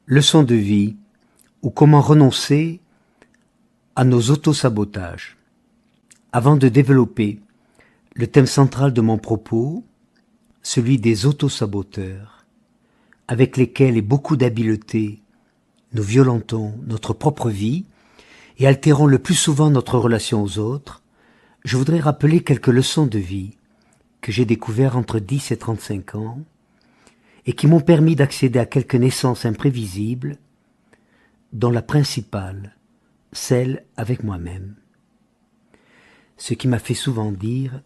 Leçon de vie ou comment renoncer à nos autosabotages. Avant de développer le thème central de mon propos, celui des autosaboteurs, avec lesquels et beaucoup d'habileté nous violentons notre propre vie et altérons le plus souvent notre relation aux autres, je voudrais rappeler quelques leçons de vie que j'ai découvertes entre 10 et 35 ans et qui m'ont permis d'accéder à quelques naissances imprévisibles, dont la principale, celle avec moi-même. Ce qui m'a fait souvent dire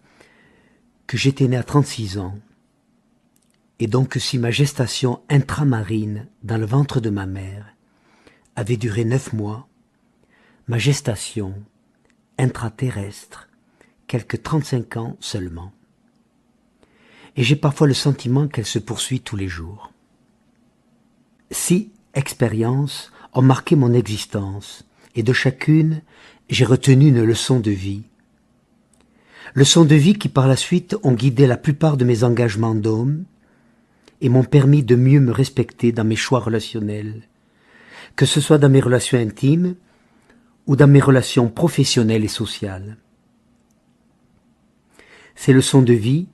que j'étais né à 36 ans, et donc que si ma gestation intramarine dans le ventre de ma mère avait duré 9 mois, ma gestation intraterrestre, quelques 35 ans seulement. Et j'ai parfois le sentiment qu'elle se poursuit tous les jours. 6 expériences ont marqué mon existence, et de chacune, j'ai retenu une leçon de vie. Leçons de vie qui par la suite ont guidé la plupart de mes engagements d'homme et m'ont permis de mieux me respecter dans mes choix relationnels, que ce soit dans mes relations intimes ou dans mes relations professionnelles et sociales. Ces leçons de vie,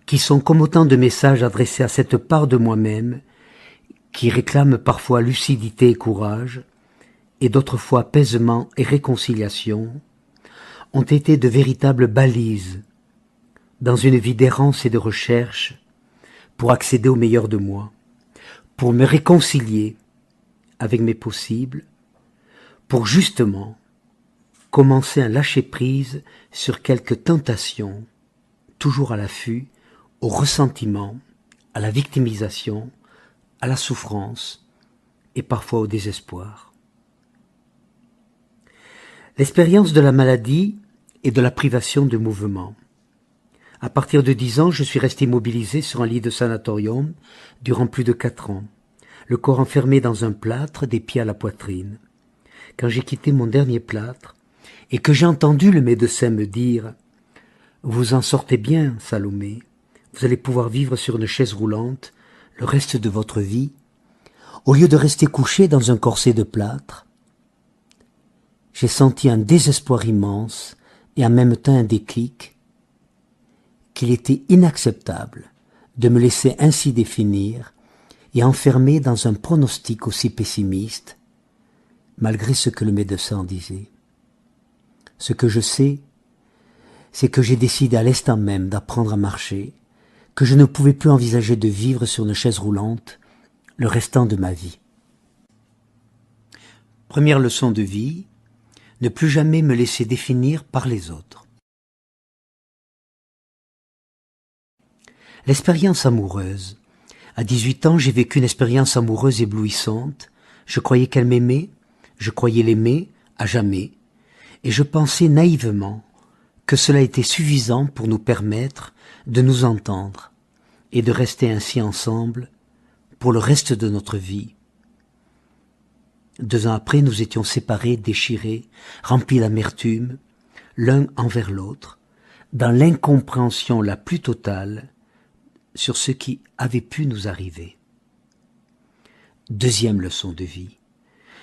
qui sont comme autant de messages adressés à cette part de moi-même qui réclame parfois lucidité et courage, et d'autres fois apaisement et réconciliation, ont été de véritables balises dans une vie d'errance et de recherche pour accéder au meilleur de moi, pour me réconcilier avec mes possibles, pour justement commencer un lâcher-prise sur quelques tentations, toujours à l'affût, au ressentiment, à la victimisation, à la souffrance et parfois au désespoir. L'expérience de la maladie et de la privation de mouvement. À partir de 10 ans, je suis resté immobilisé sur un lit de sanatorium durant plus de 4 ans, le corps enfermé dans un plâtre, des pieds à la poitrine. Quand j'ai quitté mon dernier plâtre et que j'ai entendu le médecin me dire « Vous en sortez bien, Salomé, vous allez pouvoir vivre sur une chaise roulante le reste de votre vie, au lieu de rester couché dans un corset de plâtre », j'ai senti un désespoir immense et en même temps un déclic, qu'il était inacceptable de me laisser ainsi définir et enfermer dans un pronostic aussi pessimiste, malgré ce que le médecin en disait. Ce que je sais, c'est que j'ai décidé à l'instant même d'apprendre à marcher, que je ne pouvais plus envisager de vivre sur une chaise roulante le restant de ma vie. Première leçon de vie, ne plus jamais me laisser définir par les autres. L'expérience amoureuse. À 18 ans, j'ai vécu une expérience amoureuse éblouissante. Je croyais qu'elle m'aimait, je croyais l'aimer à jamais, et je pensais naïvement que cela était suffisant pour nous permettre de nous entendre et de rester ainsi ensemble pour le reste de notre vie. 2 ans après, nous étions séparés, déchirés, remplis d'amertume, l'un envers l'autre, dans l'incompréhension la plus totale sur ce qui avait pu nous arriver. Deuxième leçon de vie.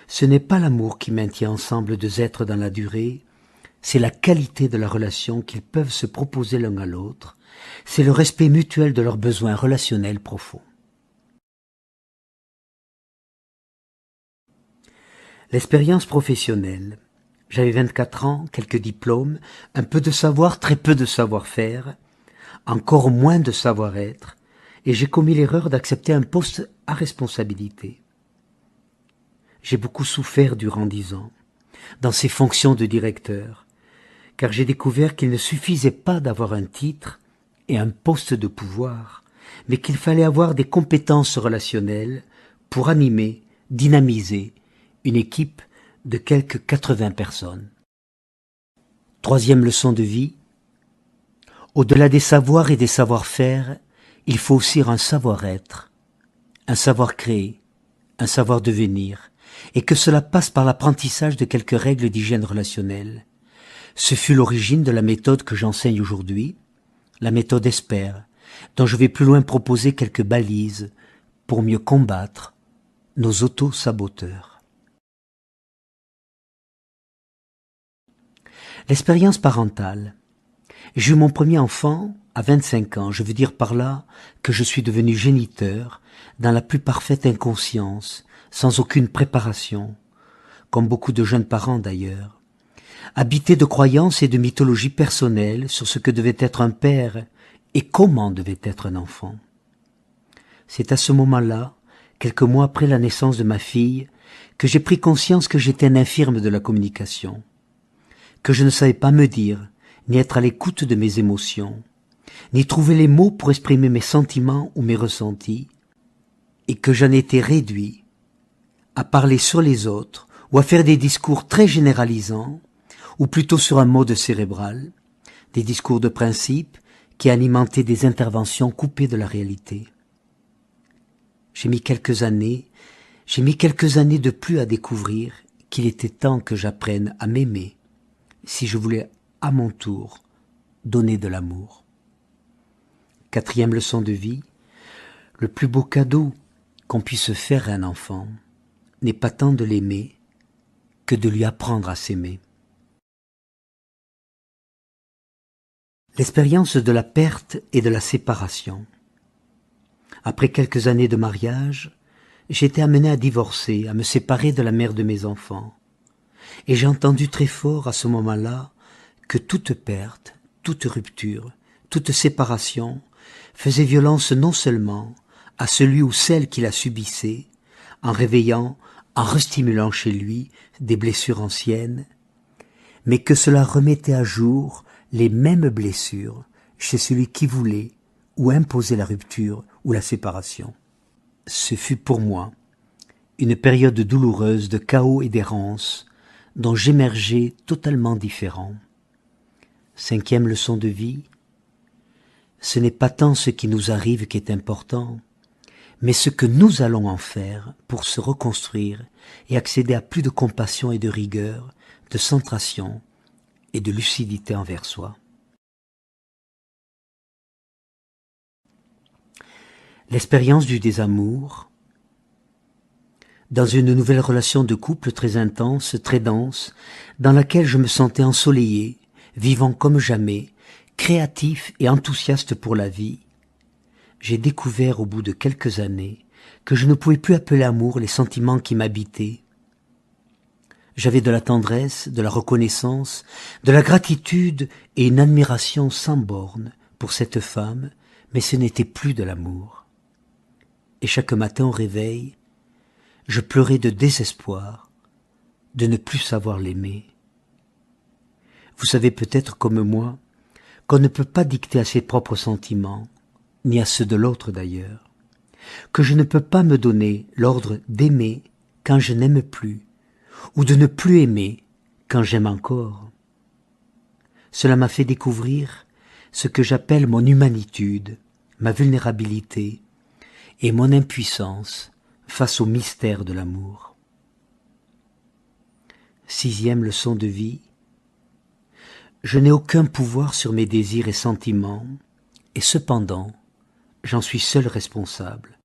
Ce n'est pas l'amour qui maintient ensemble deux êtres dans la durée, c'est la qualité de la relation qu'ils peuvent se proposer l'un à l'autre, c'est le respect mutuel de leurs besoins relationnels profonds. L'expérience professionnelle. J'avais 24 ans, quelques diplômes, un peu de savoir, très peu de savoir-faire, encore moins de savoir-être, et j'ai commis l'erreur d'accepter un poste à responsabilité. J'ai beaucoup souffert durant 10 ans, dans ces fonctions de directeur, car j'ai découvert qu'il ne suffisait pas d'avoir un titre et un poste de pouvoir, mais qu'il fallait avoir des compétences relationnelles pour animer, dynamiser une équipe de quelques 80 personnes. Troisième leçon de vie. Au-delà des savoirs et des savoir-faire, il faut aussi un savoir-être, un savoir-créer, un savoir-devenir, et que cela passe par l'apprentissage de quelques règles d'hygiène relationnelle. Ce fut l'origine de la méthode que j'enseigne aujourd'hui, la méthode ESPER, dont je vais plus loin proposer quelques balises pour mieux combattre nos auto-saboteurs. L'expérience parentale. J'ai eu mon premier enfant à 25 ans, je veux dire par là que je suis devenu géniteur dans la plus parfaite inconscience, sans aucune préparation, comme beaucoup de jeunes parents d'ailleurs, habité de croyances et de mythologies personnelles sur ce que devait être un père et comment devait être un enfant. C'est à ce moment-là, quelques mois après la naissance de ma fille, que j'ai pris conscience que j'étais un infirme de la communication, que je ne savais pas me dire, ni être à l'écoute de mes émotions, ni trouver les mots pour exprimer mes sentiments ou mes ressentis, et que j'en étais réduit à parler sur les autres ou à faire des discours très généralisants, ou plutôt sur un mode cérébral, des discours de principe qui alimentaient des interventions coupées de la réalité. J'ai mis quelques années de plus à découvrir qu'il était temps que j'apprenne à m'aimer, si je voulais à mon tour donner de l'amour. 4e leçon de vie, le plus beau cadeau qu'on puisse faire à un enfant n'est pas tant de l'aimer que de lui apprendre à s'aimer. L'expérience de la perte et de la séparation. Après quelques années de mariage, j'ai été amené à divorcer, à me séparer de la mère de mes enfants. Et j'ai entendu très fort à ce moment-là que toute perte, toute rupture, toute séparation faisait violence non seulement à celui ou celle qui la subissait, en réveillant, en restimulant chez lui des blessures anciennes, mais que cela remettait à jour les mêmes blessures chez celui qui voulait ou imposait la rupture ou la séparation. Ce fut pour moi une période douloureuse de chaos et d'errance dont j'émergeais totalement différent. 5e leçon de vie, ce n'est pas tant ce qui nous arrive qui est important, mais ce que nous allons en faire pour se reconstruire et accéder à plus de compassion et de rigueur, de centration et de lucidité envers soi. L'expérience du désamour. Dans une nouvelle relation de couple très intense, très dense, dans laquelle je me sentais ensoleillé, vivant comme jamais, créatif et enthousiaste pour la vie, j'ai découvert au bout de quelques années que je ne pouvais plus appeler amour les sentiments qui m'habitaient. J'avais de la tendresse, de la reconnaissance, de la gratitude et une admiration sans borne pour cette femme, mais ce n'était plus de l'amour. Et chaque matin au réveil, je pleurais de désespoir de ne plus savoir l'aimer. Vous savez peut-être comme moi qu'on ne peut pas dicter à ses propres sentiments, ni à ceux de l'autre d'ailleurs, que je ne peux pas me donner l'ordre d'aimer quand je n'aime plus, ou de ne plus aimer quand j'aime encore. Cela m'a fait découvrir ce que j'appelle mon humanitude, ma vulnérabilité et mon impuissance face au mystère de l'amour. 6e leçon de vie. Je n'ai aucun pouvoir sur mes désirs et sentiments, et cependant, j'en suis seul responsable.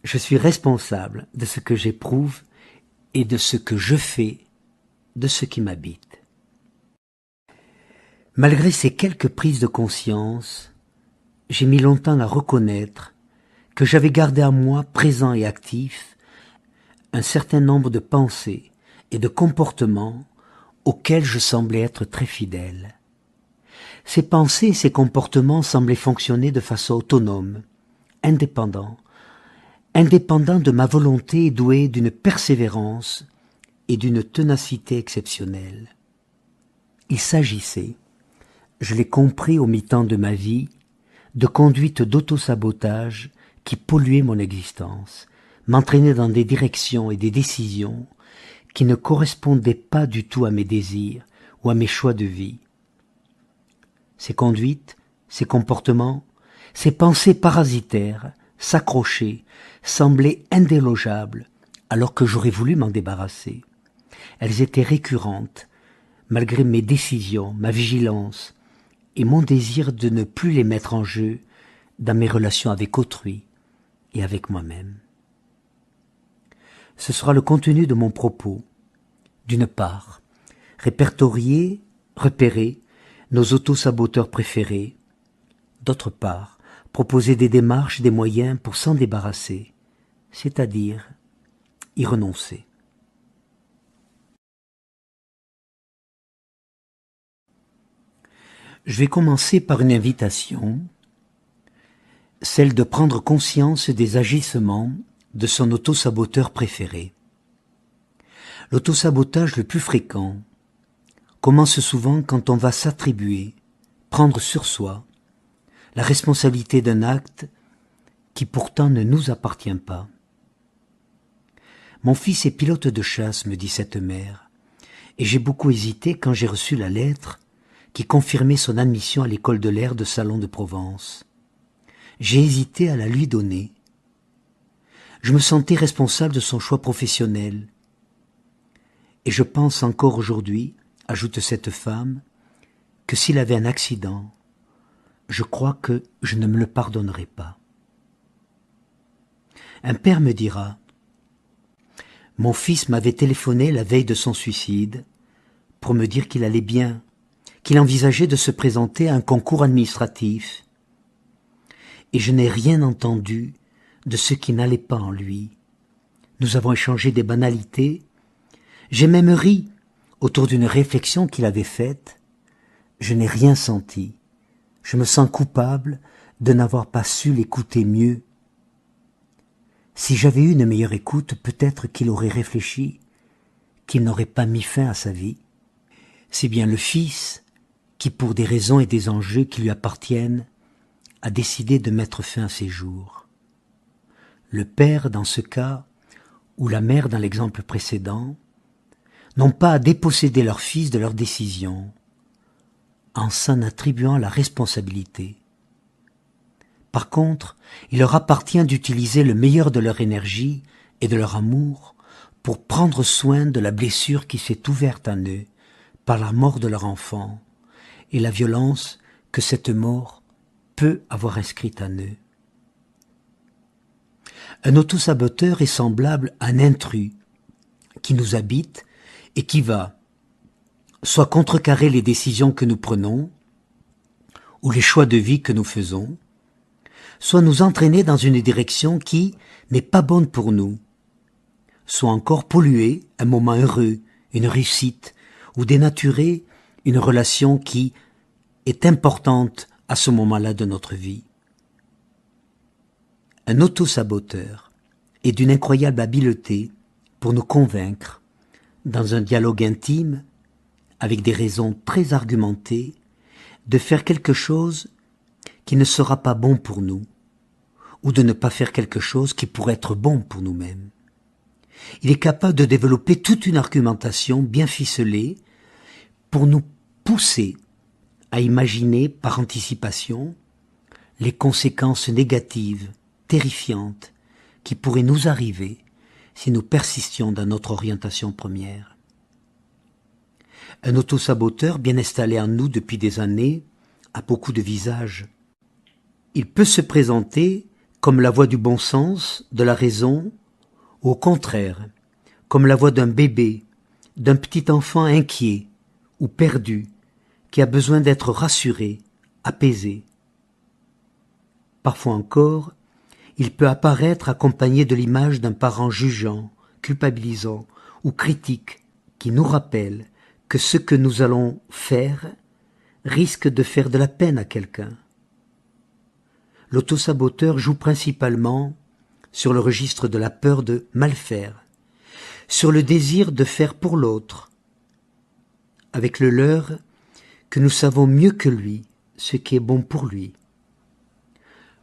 Je suis responsable de ce que j'éprouve et de ce que je fais, de ce qui m'habite. Malgré ces quelques prises de conscience, j'ai mis longtemps à reconnaître que j'avais gardé à moi, présent et actif, un certain nombre de pensées et de comportements auxquels je semblais être très fidèle. Ces pensées et ces comportements semblaient fonctionner de façon autonome, indépendant de ma volonté douée d'une persévérance et d'une ténacité exceptionnelle. Il s'agissait, je l'ai compris au mi-temps de ma vie, de conduites d'auto-sabotage qui polluaient mon existence, m'entraînaient dans des directions et des décisions qui ne correspondaient pas du tout à mes désirs ou à mes choix de vie. Ces conduites, ces comportements, ces pensées parasitaires, s'accrochaient, semblaient indélogeables, alors que j'aurais voulu m'en débarrasser. Elles étaient récurrentes, malgré mes décisions, ma vigilance, et mon désir de ne plus les mettre en jeu dans mes relations avec autrui et avec moi-même. ce sera le contenu de mon propos. D'une part, répertorier, repérer nos autosaboteurs préférés. D'autre part, proposer des démarches, des moyens pour s'en débarrasser, c'est-à-dire y renoncer. Je vais commencer par une invitation, celle de prendre conscience des agissements de son autosaboteur préféré. L'autosabotage le plus fréquent commence souvent quand on va s'attribuer, prendre sur soi, la responsabilité d'un acte qui pourtant ne nous appartient pas. Mon fils est pilote de chasse, me dit cette mère, et j'ai beaucoup hésité quand j'ai reçu la lettre qui confirmait son admission à l'école de l'air de Salon de Provence. J'ai hésité à la lui donner. Je me sentais responsable de son choix professionnel. Et je pense encore aujourd'hui, ajoute cette femme, que s'il avait un accident, je crois que je ne me le pardonnerai pas. Un père me dira, « Mon fils m'avait téléphoné la veille de son suicide pour me dire qu'il allait bien, qu'il envisageait de se présenter à un concours administratif. Et je n'ai rien entendu de ce qui n'allait pas en lui. Nous avons échangé des banalités. J'ai même ri autour d'une réflexion qu'il avait faite. Je n'ai rien senti. Je me sens coupable de n'avoir pas su l'écouter mieux. Si j'avais eu une meilleure écoute, peut-être qu'il aurait réfléchi, qu'il n'aurait pas mis fin à sa vie. C'est bien le fils qui, pour des raisons et des enjeux qui lui appartiennent, a décidé de mettre fin à ses jours. Le père, dans ce cas, ou la mère dans l'exemple précédent, n'ont pas à déposséder leur fils de leur décision, en s'en attribuant la responsabilité. Par contre, il leur appartient d'utiliser le meilleur de leur énergie et de leur amour pour prendre soin de la blessure qui s'est ouverte en eux par la mort de leur enfant et la violence que cette mort peut avoir inscrite en eux. Un autosaboteur est semblable à un intrus qui nous habite et qui va soit contrecarrer les décisions que nous prenons ou les choix de vie que nous faisons, soit nous entraîner dans une direction qui n'est pas bonne pour nous, soit encore polluer un moment heureux, une réussite, ou dénaturer une relation qui est importante à ce moment-là de notre vie. Un autosaboteur est d'une incroyable habileté pour nous convaincre, dans un dialogue intime, avec des raisons très argumentées, de faire quelque chose qui ne sera pas bon pour nous, ou de ne pas faire quelque chose qui pourrait être bon pour nous-mêmes. Il est capable de développer toute une argumentation bien ficelée pour nous pousser à imaginer par anticipation les conséquences négatives, terrifiantes, qui pourraient nous arriver si nous persistions dans notre orientation première. Un autosaboteur bien installé en nous depuis des années a beaucoup de visages. Il peut se présenter comme la voix du bon sens, de la raison, ou au contraire, comme la voix d'un bébé, d'un petit enfant inquiet ou perdu, qui a besoin d'être rassuré, apaisé. Parfois encore, il peut apparaître accompagné de l'image d'un parent jugeant, culpabilisant ou critique qui nous rappelle que ce que nous allons faire risque de faire de la peine à quelqu'un. L'autosaboteur joue principalement sur le registre de la peur de mal faire, sur le désir de faire pour l'autre, avec le leurre que nous savons mieux que lui ce qui est bon pour lui.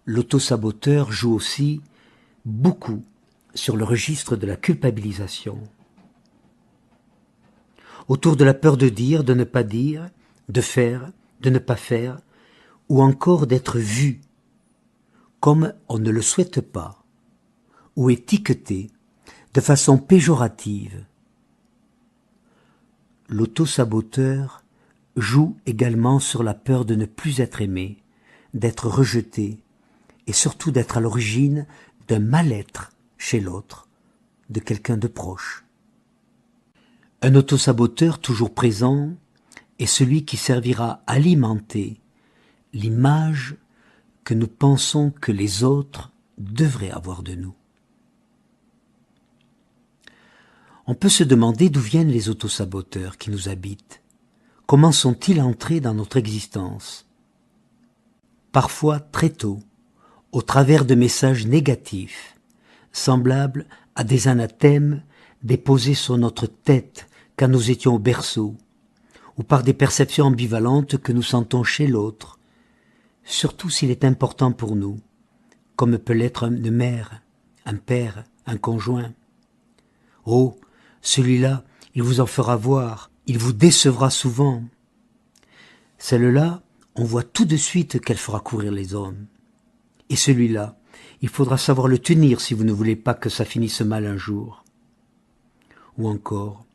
L'autosaboteur joue aussi beaucoup sur le registre de la culpabilisation, autour de la peur de dire, de ne pas dire, de faire, de ne pas faire, ou encore d'être vu comme on ne le souhaite pas, ou étiqueté de façon péjorative. L'autosaboteur joue également sur la peur de ne plus être aimé, d'être rejeté, et surtout d'être à l'origine d'un mal-être chez l'autre, de quelqu'un de proche. Un autosaboteur toujours présent est celui qui servira à alimenter l'image que nous pensons que les autres devraient avoir de nous. On peut se demander d'où viennent les autosaboteurs qui nous habitent. Comment sont-ils entrés dans notre existence? Parfois très tôt, au travers de messages négatifs, semblables à des anathèmes déposés sur notre tête quand nous étions au berceau, ou par des perceptions ambivalentes que nous sentons chez l'autre, surtout s'il est important pour nous, comme peut l'être une mère, un père, un conjoint. Oh, celui-là, il vous en fera voir, il vous décevra souvent. Celle-là, on voit tout de suite qu'elle fera courir les hommes. Et celui-là, il faudra savoir le tenir si vous ne voulez pas que ça finisse mal un jour. Ou encore,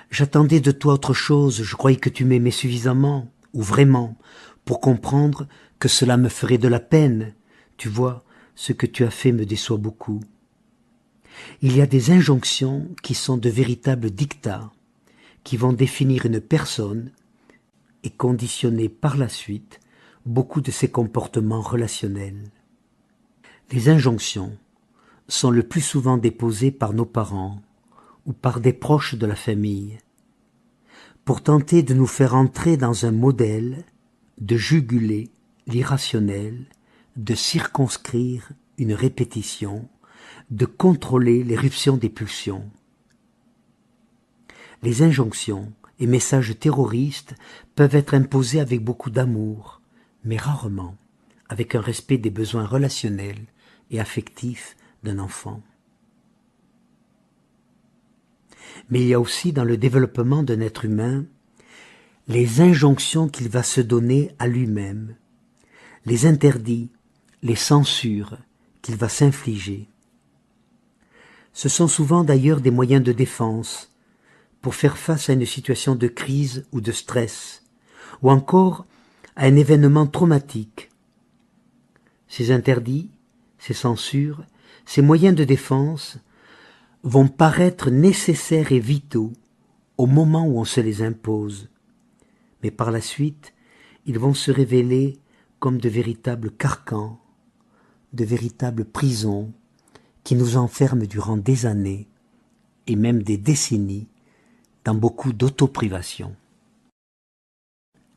j'attendais de toi autre chose, je croyais que tu m'aimais suffisamment, ou vraiment, pour comprendre que cela me ferait de la peine. Tu vois, ce que tu as fait me déçoit beaucoup. Il y a des injonctions qui sont de véritables dictats, qui vont définir une personne et conditionner par la suite beaucoup de ses comportements relationnels. Les injonctions sont le plus souvent déposées par nos parents ou par des proches de la famille, pour tenter de nous faire entrer dans un modèle, de juguler l'irrationnel, de circonscrire une répétition, de contrôler l'éruption des pulsions. Les injonctions et messages terroristes peuvent être imposés avec beaucoup d'amour, mais rarement avec un respect des besoins relationnels et affectifs d'un enfant. Mais il y a aussi dans le développement d'un être humain les injonctions qu'il va se donner à lui-même, les interdits, les censures qu'il va s'infliger. Ce sont souvent d'ailleurs des moyens de défense pour faire face à une situation de crise ou de stress, ou encore à un événement traumatique. Ces interdits, ces censures, ces moyens de défense vont paraître nécessaires et vitaux au moment où on se les impose, mais par la suite, ils vont se révéler comme de véritables carcans, de véritables prisons qui nous enferment durant des années et même des décennies dans beaucoup d'autoprivation.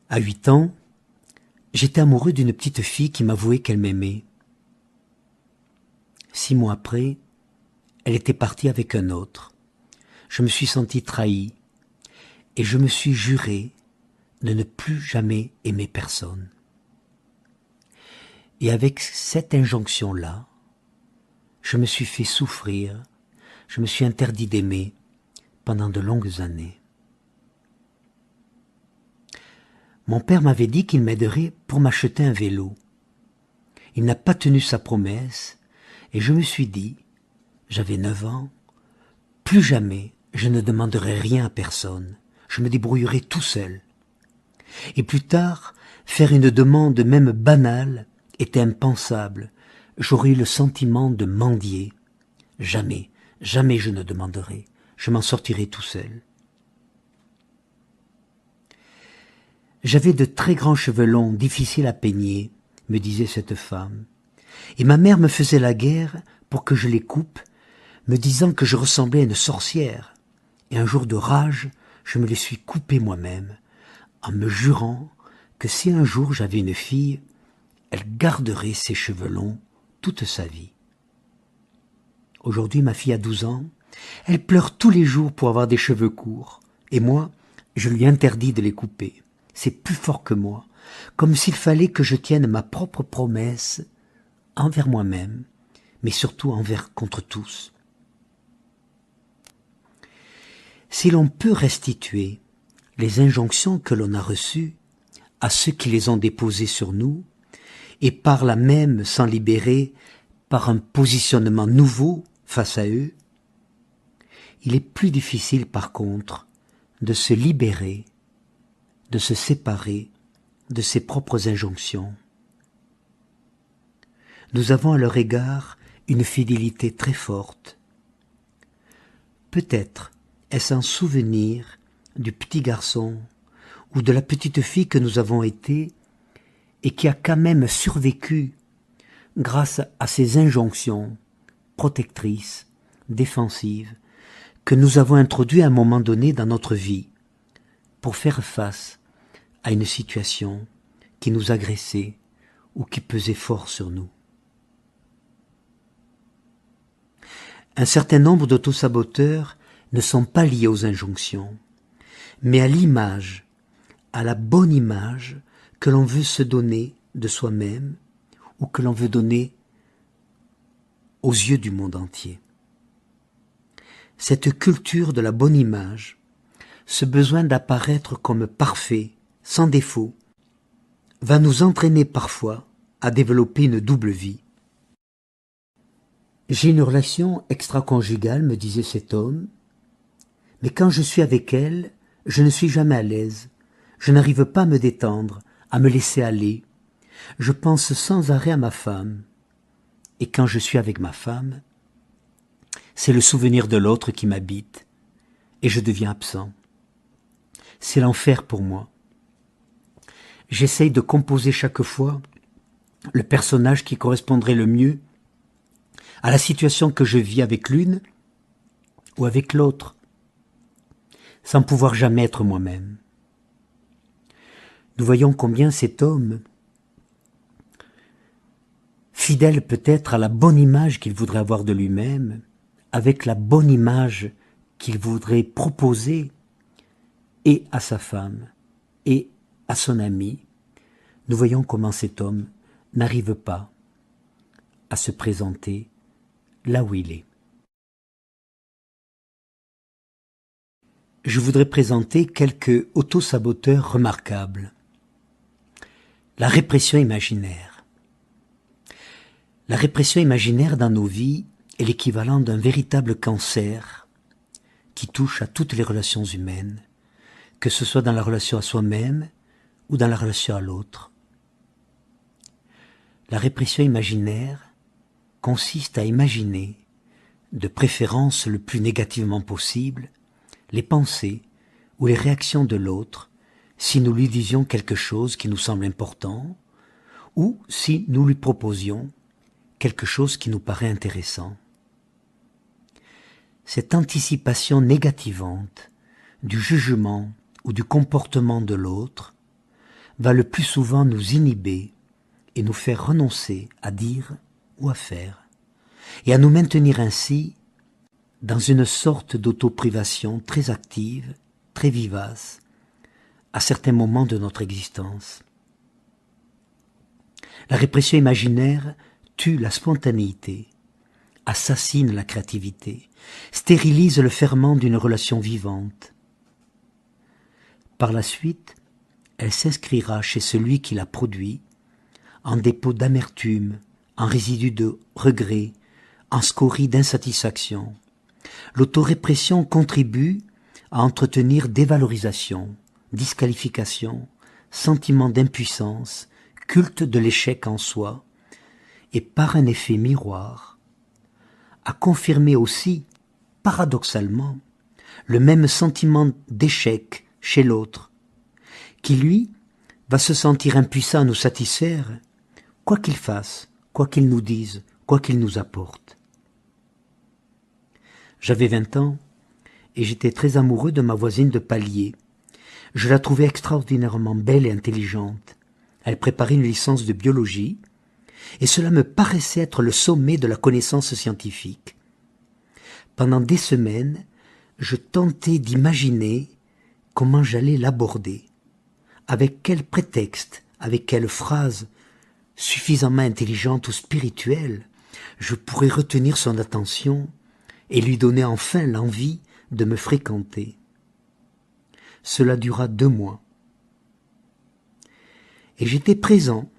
À 8 ans, j'étais amoureux d'une petite fille qui m'avouait qu'elle m'aimait. 6 mois après, elle était partie avec un autre. Je me suis senti trahi et je me suis juré de ne plus jamais aimer personne. Et avec cette injonction-là, je me suis fait souffrir, je me suis interdit d'aimer pendant de longues années. Mon père m'avait dit qu'il m'aiderait pour m'acheter un vélo. Il n'a pas tenu sa promesse et je me suis dit, j'avais 9 ans, plus jamais je ne demanderai rien à personne, je me débrouillerai tout seul. Et plus tard, faire une demande même banale était impensable, j'aurais eu le sentiment de mendier. Jamais, jamais je ne demanderai, je m'en sortirai tout seul. J'avais de très grands cheveux longs, difficiles à peigner, me disait cette femme, et ma mère me faisait la guerre pour que je les coupe, me disant que je ressemblais à une sorcière, et un jour de rage, je me les suis coupés moi-même, en me jurant que si un jour j'avais une fille, elle garderait ses cheveux longs toute sa vie. Aujourd'hui, ma fille a 12 ans, elle pleure tous les jours pour avoir des cheveux courts, et moi, je lui interdis de les couper. C'est plus fort que moi, comme s'il fallait que je tienne ma propre promesse envers moi-même, mais surtout envers contre tous. Si l'on peut restituer les injonctions que l'on a reçues à ceux qui les ont déposées sur nous, et par là même s'en libérer par un positionnement nouveau face à eux, il est plus difficile par contre de se libérer, de se séparer de ses propres injonctions. Nous avons à leur égard une fidélité très forte. Peut-être est-ce un souvenir du petit garçon ou de la petite fille que nous avons été et qui a quand même survécu grâce à ces injonctions protectrices, défensives, que nous avons introduites à un moment donné dans notre vie pour faire face à une situation qui nous agressait ou qui pesait fort sur nous. Un certain nombre d'autosaboteurs ne sont pas liés aux injonctions, mais à l'image, à la bonne image que l'on veut se donner de soi-même ou que l'on veut donner aux yeux du monde entier. Cette culture de la bonne image, ce besoin d'apparaître comme parfait, sans défaut, va nous entraîner parfois à développer une double vie. J'ai une relation extra-conjugale, me disait cet homme, mais quand je suis avec elle, je ne suis jamais à l'aise. Je n'arrive pas à me détendre, à me laisser aller. Je pense sans arrêt à ma femme. Et quand je suis avec ma femme, c'est le souvenir de l'autre qui m'habite, et je deviens absent. C'est l'enfer pour moi. J'essaye de composer chaque fois le personnage qui correspondrait le mieux à la situation que je vis avec l'une ou avec l'autre, sans pouvoir jamais être moi-même. Nous voyons combien cet homme, fidèle peut-être à la bonne image qu'il voudrait avoir de lui-même, avec la bonne image qu'il voudrait proposer et à sa femme et à son ami, nous voyons comment cet homme n'arrive pas à se présenter là où il est. Je voudrais présenter quelques autosaboteurs remarquables. La répression imaginaire. La répression imaginaire dans nos vies est l'équivalent d'un véritable cancer qui touche à toutes les relations humaines, que ce soit dans la relation à soi-même ou dans la relation à l'autre. La répression imaginaire consiste à imaginer, de préférence le plus négativement possible, les pensées ou les réactions de l'autre si nous lui disions quelque chose qui nous semble important ou si nous lui proposions quelque chose qui nous paraît intéressant. Cette anticipation négativante du jugement ou du comportement de l'autre va le plus souvent nous inhiber et nous faire renoncer à dire ou à faire, et à nous maintenir ainsi dans une sorte d'autoprivation très active, très vivace, à certains moments de notre existence. La répression imaginaire tue la spontanéité, assassine la créativité, stérilise le ferment d'une relation vivante. Par la suite, elle s'inscrira chez celui qui l'a produit en dépôt d'amertume, en résidu de regret, en scorie d'insatisfaction. L'autorépression contribue à entretenir dévalorisation, disqualification, sentiment d'impuissance, culte de l'échec en soi, et par un effet miroir, à confirmer aussi, paradoxalement, le même sentiment d'échec chez l'autre, qui lui va se sentir impuissant à nous satisfaire, quoi qu'il fasse, quoi qu'il nous dise, quoi qu'il nous apporte. J'avais 20 ans et j'étais très amoureux de ma voisine de palier. Je la trouvais extraordinairement belle et intelligente. Elle préparait une licence de biologie et cela me paraissait être le sommet de la connaissance scientifique. Pendant des semaines, je tentais d'imaginer comment j'allais l'aborder, avec quel prétexte, avec quelle phrase suffisamment intelligente ou spirituelle je pourrais retenir son attention et lui donner enfin l'envie de me fréquenter. Cela dura 2 mois. Et j'étais présent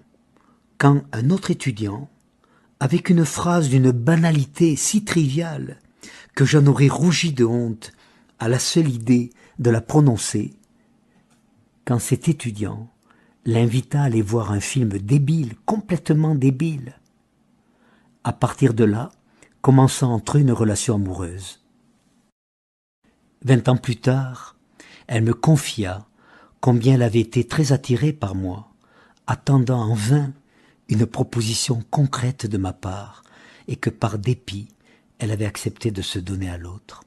quand un autre étudiant, avec une phrase d'une banalité si triviale que j'en aurais rougi de honte à la seule idée de la prononcer, quand cet étudiant l'invita à aller voir un film débile, complètement débile. À partir de là, commença entre eux une relation amoureuse. 20 ans plus tard, elle me confia combien elle avait été très attirée par moi, attendant en vain une proposition concrète de ma part, et que par dépit, elle avait accepté de se donner à l'autre.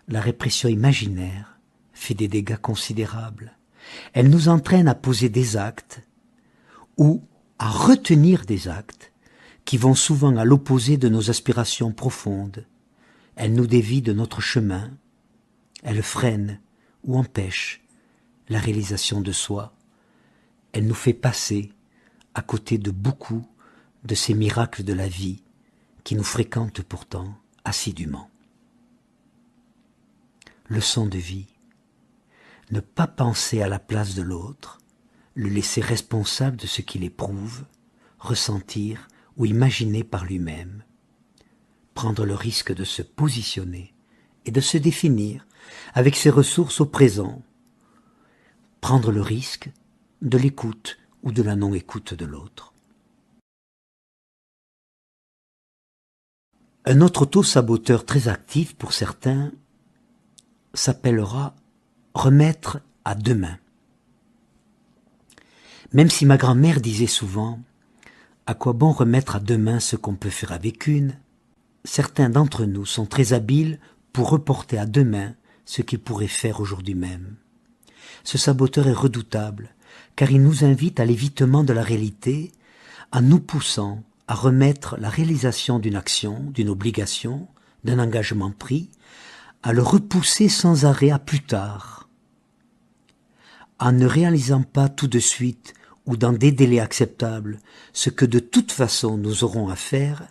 La répression imaginaire fait des dégâts considérables. Elle nous entraîne à poser des actes ou à retenir des actes qui vont souvent à l'opposé de nos aspirations profondes. Elle nous dévie de notre chemin. Elle freine ou empêche la réalisation de soi. Elle nous fait passer à côté de beaucoup de ces miracles de la vie qui nous fréquentent pourtant assidûment. Leçon de vie. Ne pas penser à la place de l'autre, le laisser responsable de ce qu'il éprouve, ressentir ou imaginer par lui-même. Prendre le risque de se positionner et de se définir avec ses ressources au présent. Prendre le risque de l'écoute ou de la non-écoute de l'autre. Un autre auto-saboteur très actif pour certains s'appellera remettre à demain. Même si ma grand-mère disait souvent « À quoi bon remettre à demain ce qu'on peut faire avec une ?» certains d'entre nous sont très habiles pour reporter à demain ce qu'ils pourraient faire aujourd'hui même. Ce saboteur est redoutable, car il nous invite à l'évitement de la réalité, en nous poussant à remettre la réalisation d'une action, d'une obligation, d'un engagement pris, à le repousser sans arrêt à plus tard. En ne réalisant pas tout de suite ou dans des délais acceptables ce que de toute façon nous aurons à faire,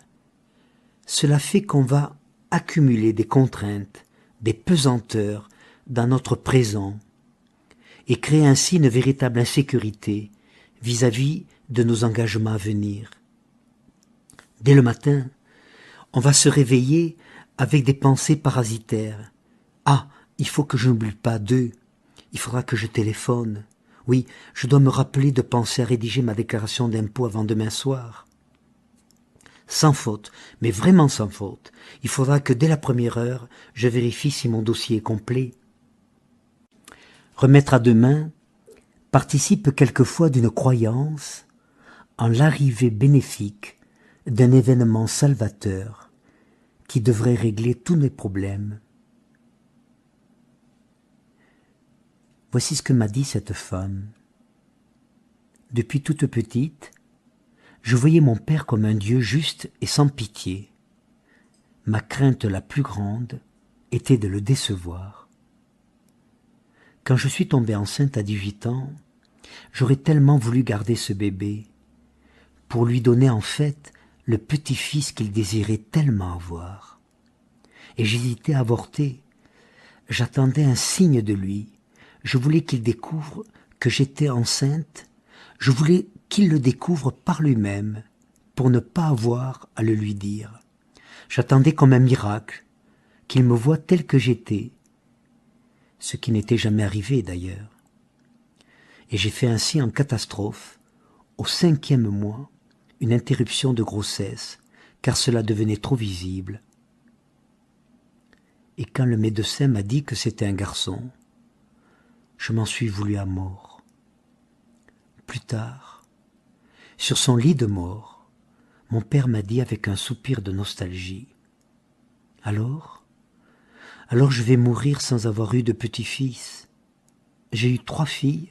cela fait qu'on va accumuler des contraintes, des pesanteurs dans notre présent et créer ainsi une véritable insécurité vis-à-vis de nos engagements à venir. Dès le matin, on va se réveiller avec des pensées parasitaires. Ah, il faut que je n'oublie pas d'eux. Il faudra que je téléphone. Oui, je dois me rappeler de penser à rédiger ma déclaration d'impôt avant demain soir. Sans faute, mais vraiment sans faute. Il faudra que dès la première heure, je vérifie si mon dossier est complet. Remettre à demain participe quelquefois d'une croyance en l'arrivée bénéfique d'un événement salvateur qui devrait régler tous mes problèmes. Voici ce que m'a dit cette femme. Depuis toute petite, je voyais mon père comme un Dieu juste et sans pitié. Ma crainte la plus grande était de le décevoir. Quand je suis tombée enceinte à 18 ans, j'aurais tellement voulu garder ce bébé pour lui donner en fait le petit-fils qu'il désirait tellement avoir. Et j'hésitais à avorter. J'attendais un signe de lui. Je voulais qu'il découvre que j'étais enceinte. Je voulais qu'il le découvre par lui-même, pour ne pas avoir à le lui dire. J'attendais comme un miracle, qu'il me voie tel que j'étais, ce qui n'était jamais arrivé d'ailleurs. Et j'ai fait ainsi en catastrophe, au 5e mois, une interruption de grossesse, car cela devenait trop visible. Et quand le médecin m'a dit que c'était un garçon, je m'en suis voulu à mort. Plus tard, sur son lit de mort, mon père m'a dit avec un soupir de nostalgie, « Alors je vais mourir sans avoir eu de petit-fils. J'ai eu 3 filles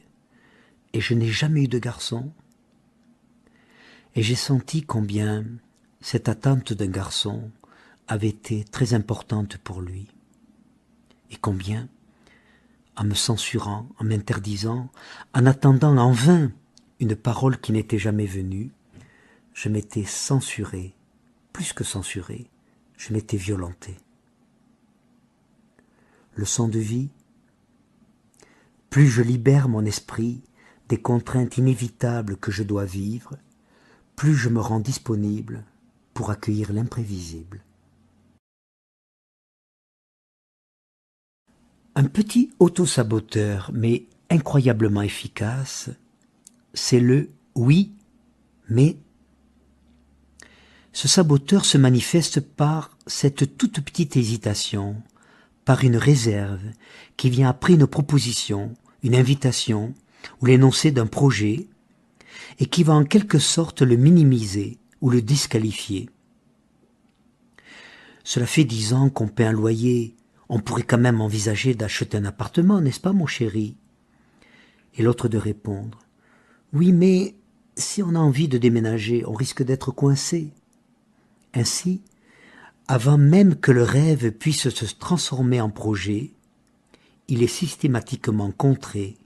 et je n'ai jamais eu de garçon. » Et j'ai senti combien cette attente d'un garçon avait été très importante pour lui. Et combien, en me censurant, en m'interdisant, en attendant en vain une parole qui n'était jamais venue, je m'étais censuré, plus que censuré, je m'étais violenté. Leçon de vie, plus je libère mon esprit des contraintes inévitables que je dois vivre, plus je me rends disponible pour accueillir l'imprévisible. Un petit auto-saboteur, mais incroyablement efficace, c'est le « oui, mais ». Ce saboteur se manifeste par cette toute petite hésitation, par une réserve qui vient après une proposition, une invitation ou l'énoncé d'un projet et qui va en quelque sorte le minimiser ou le disqualifier. Cela fait 10 ans qu'on paie un loyer, on pourrait quand même envisager d'acheter un appartement, n'est-ce pas mon chéri? Et l'autre de répondre, oui mais si on a envie de déménager, on risque d'être coincé. Ainsi, avant même que le rêve puisse se transformer en projet, il est systématiquement contré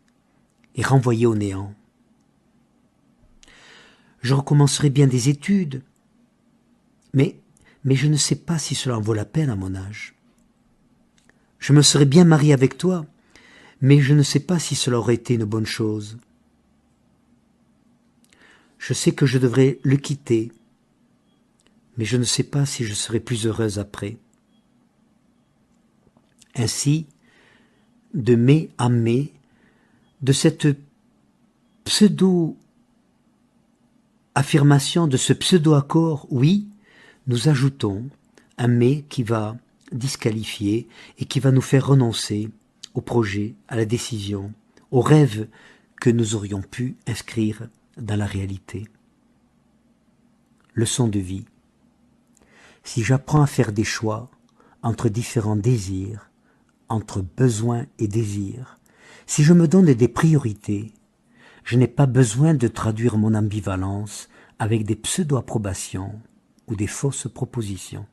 et renvoyé au néant. Je recommencerai bien des études, mais je ne sais pas si cela en vaut la peine à mon âge. Je me serais bien marié avec toi, mais je ne sais pas si cela aurait été une bonne chose. Je sais que je devrais le quitter, mais je ne sais pas si je serai plus heureuse après. Ainsi, de mai à mai, de cette pseudo-affirmation, de ce pseudo-accord, oui, nous ajoutons un mais qui va disqualifier et qui va nous faire renoncer au projet, à la décision, au rêve que nous aurions pu inscrire dans la réalité. Leçon de vie. Si j'apprends à faire des choix entre différents désirs, entre besoins et désirs, si je me donne des priorités, je n'ai pas besoin de traduire mon ambivalence avec des pseudo-approbations ou des fausses propositions.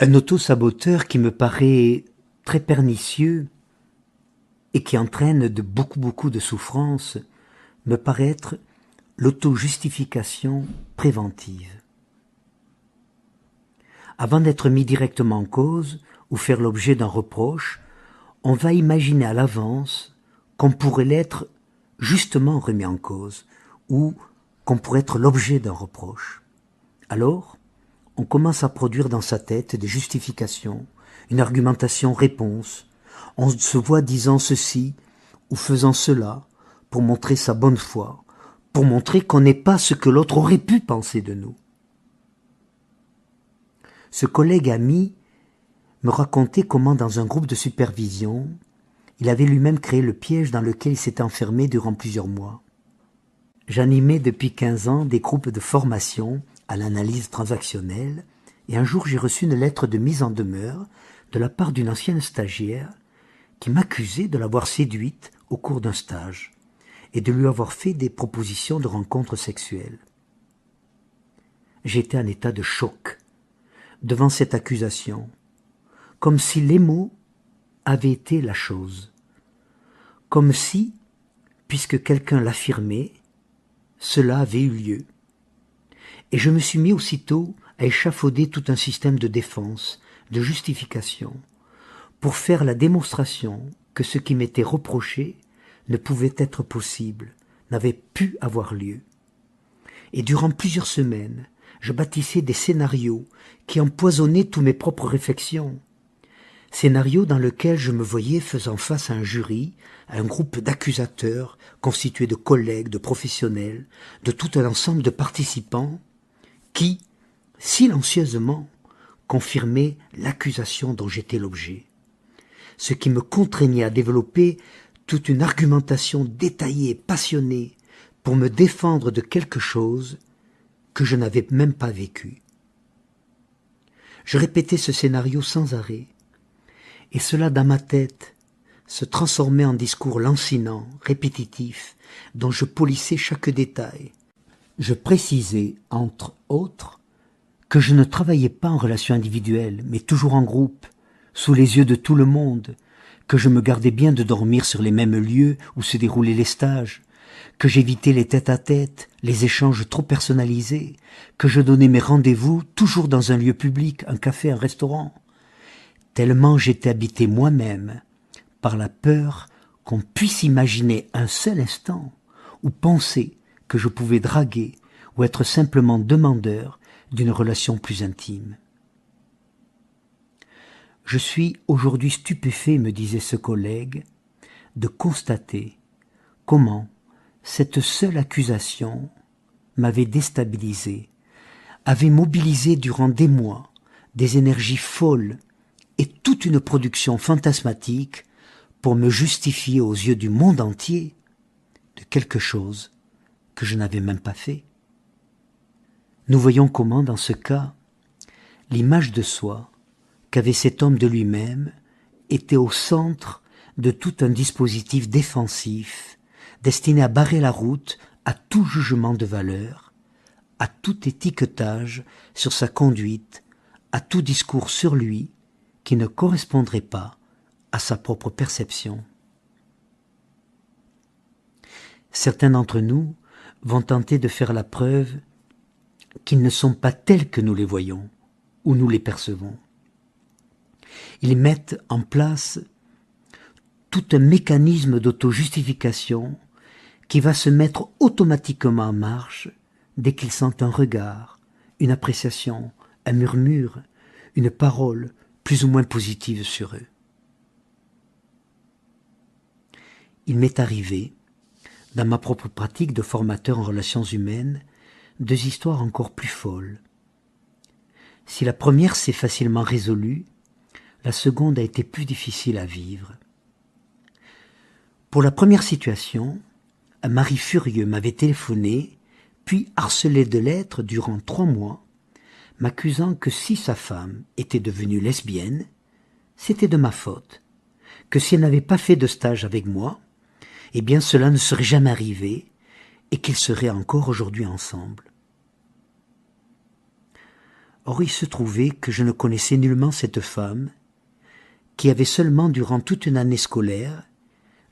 Un auto-saboteur qui me paraît très pernicieux et qui entraîne de beaucoup de souffrance me paraît être l'auto-justification préventive. Avant d'être mis directement en cause ou faire l'objet d'un reproche, on va imaginer à l'avance qu'on pourrait l'être justement remis en cause ou qu'on pourrait être l'objet d'un reproche. Alors, on commence à produire dans sa tête des justifications, une argumentation-réponse. On se voit disant ceci ou faisant cela pour montrer sa bonne foi, pour montrer qu'on n'est pas ce que l'autre aurait pu penser de nous. Ce collègue ami me racontait comment dans un groupe de supervision, il avait lui-même créé le piège dans lequel il s'était enfermé durant plusieurs mois. J'animais depuis 15 ans des groupes de formation à l'analyse transactionnelle et un jour j'ai reçu une lettre de mise en demeure de la part d'une ancienne stagiaire qui m'accusait de l'avoir séduite au cours d'un stage et de lui avoir fait des propositions de rencontres sexuelles. J'étais en état de choc devant cette accusation, comme si les mots avaient été la chose, comme si, puisque quelqu'un l'affirmait, cela avait eu lieu. Et je me suis mis aussitôt à échafauder tout un système de défense, de justification, pour faire la démonstration que ce qui m'était reproché ne pouvait être possible, n'avait pu avoir lieu. Et durant plusieurs semaines, je bâtissais des scénarios qui empoisonnaient tous mes propres réflexions. Scénarios dans lesquels je me voyais faisant face à un jury, à un groupe d'accusateurs constitué de collègues, de professionnels, de tout un ensemble de participants qui, silencieusement, confirmaient l'accusation dont j'étais l'objet. Ce qui me contraignait à développer toute une argumentation détaillée et passionnée pour me défendre de quelque chose que je n'avais même pas vécu. Je répétais ce scénario sans arrêt, et cela dans ma tête se transformait en discours lancinant, répétitif, dont je polissais chaque détail. Je précisais, entre autres, que je ne travaillais pas en relation individuelle, mais toujours en groupe, sous les yeux de tout le monde, que je me gardais bien de dormir sur les mêmes lieux où se déroulaient les stages, que j'évitais les tête-à-tête, les échanges trop personnalisés, que je donnais mes rendez-vous toujours dans un lieu public, un café, un restaurant, tellement j'étais habité moi-même par la peur qu'on puisse imaginer un seul instant ou penser que je pouvais draguer ou être simplement demandeur d'une relation plus intime. Je suis aujourd'hui stupéfait, me disait ce collègue, de constater comment cette seule accusation m'avait déstabilisé, avait mobilisé durant des mois des énergies folles et toute une production fantasmatique pour me justifier aux yeux du monde entier de quelque chose que je n'avais même pas fait. Nous voyons comment, dans ce cas, l'image de soi qu'avait cet homme de lui-même était au centre de tout un dispositif défensif destiné à barrer la route à tout jugement de valeur, à tout étiquetage sur sa conduite, à tout discours sur lui qui ne correspondrait pas à sa propre perception. Certains d'entre nous vont tenter de faire la preuve qu'ils ne sont pas tels que nous les voyons ou nous les percevons. Ils mettent en place tout un mécanisme d'auto-justification qui va se mettre automatiquement en marche dès qu'ils sentent un regard, une appréciation, un murmure, une parole plus ou moins positive sur eux. Il m'est arrivé, dans ma propre pratique de formateur en relations humaines, 2 histoires encore plus folles. Si la première s'est facilement résolue, la seconde a été plus difficile à vivre. Pour la première situation, un mari furieux m'avait téléphoné, puis harcelé de lettres durant 3 mois, m'accusant que si sa femme était devenue lesbienne, c'était de ma faute, que si elle n'avait pas fait de stage avec moi, eh bien cela ne serait jamais arrivé et qu'ils seraient encore aujourd'hui ensemble. Or il se trouvait que je ne connaissais nullement cette femme qui avait seulement durant toute une année scolaire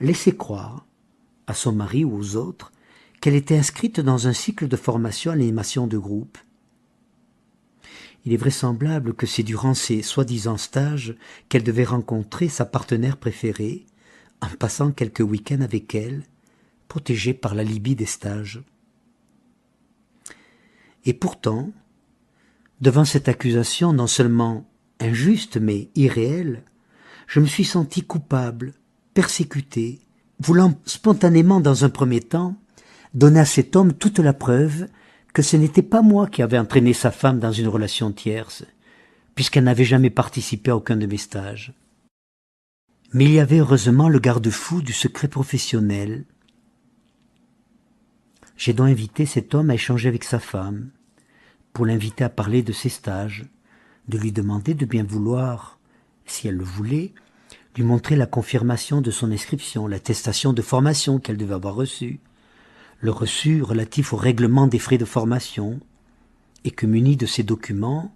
laissé croire à son mari ou aux autres qu'elle était inscrite dans un cycle de formation à l'animation de groupe. Il est vraisemblable que c'est durant ces soi-disant stages qu'elle devait rencontrer sa partenaire préférée en passant quelques week-ends avec elle, protégée par l'alibi des stages. Et pourtant, devant cette accusation non seulement injuste mais irréelle, je me suis senti coupable, persécuté, voulant spontanément dans un premier temps donner à cet homme toute la preuve que ce n'était pas moi qui avais entraîné sa femme dans une relation tierce, puisqu'elle n'avait jamais participé à aucun de mes stages. Mais il y avait heureusement le garde-fou du secret professionnel. J'ai donc invité cet homme à échanger avec sa femme, pour l'inviter à parler de ses stages, de lui demander de bien vouloir, si elle le voulait, lui montrer la confirmation de son inscription, l'attestation de formation qu'elle devait avoir reçue, le reçu relatif au règlement des frais de formation, et que munis de ces documents,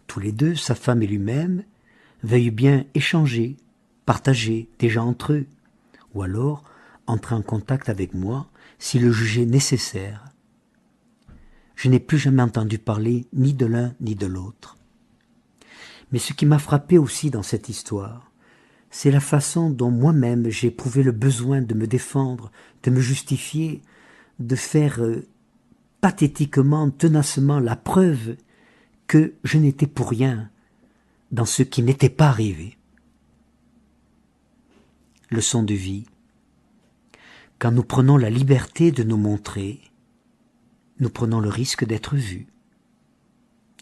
tous les deux, sa femme et lui-même, veuillent bien échanger, partager déjà entre eux, ou alors entrer en contact avec moi s'il le jugeait nécessaire. Je n'ai plus jamais entendu parler ni de l'un ni de l'autre. Mais ce qui m'a frappé aussi dans cette histoire, c'est la façon dont moi-même j'ai éprouvé le besoin de me défendre, de me justifier, de faire pathétiquement, tenacement la preuve que je n'étais pour rien dans ce qui n'était pas arrivé. Leçon de vie. Quand nous prenons la liberté de nous montrer, nous prenons le risque d'être vus,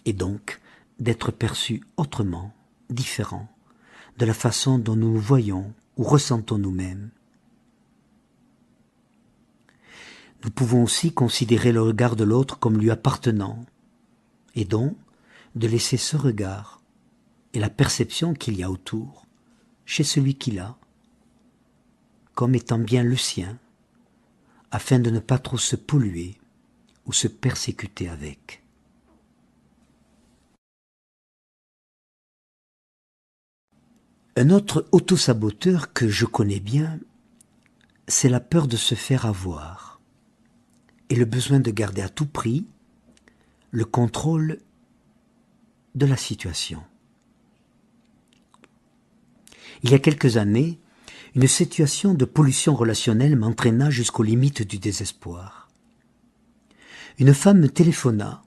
et donc d'être perçus autrement, différent, de la façon dont nous nous voyons ou ressentons nous-mêmes. Nous pouvons aussi considérer le regard de l'autre comme lui appartenant, et donc de laisser ce regard et la perception qu'il y a autour chez celui qui l'a, comme étant bien le sien, afin de ne pas trop se polluer ou se persécuter avec. Un autre autosaboteur que je connais bien, c'est la peur de se faire avoir et le besoin de garder à tout prix le contrôle de la situation. Il y a quelques années, une situation de pollution relationnelle m'entraîna jusqu'aux limites du désespoir. Une femme me téléphona,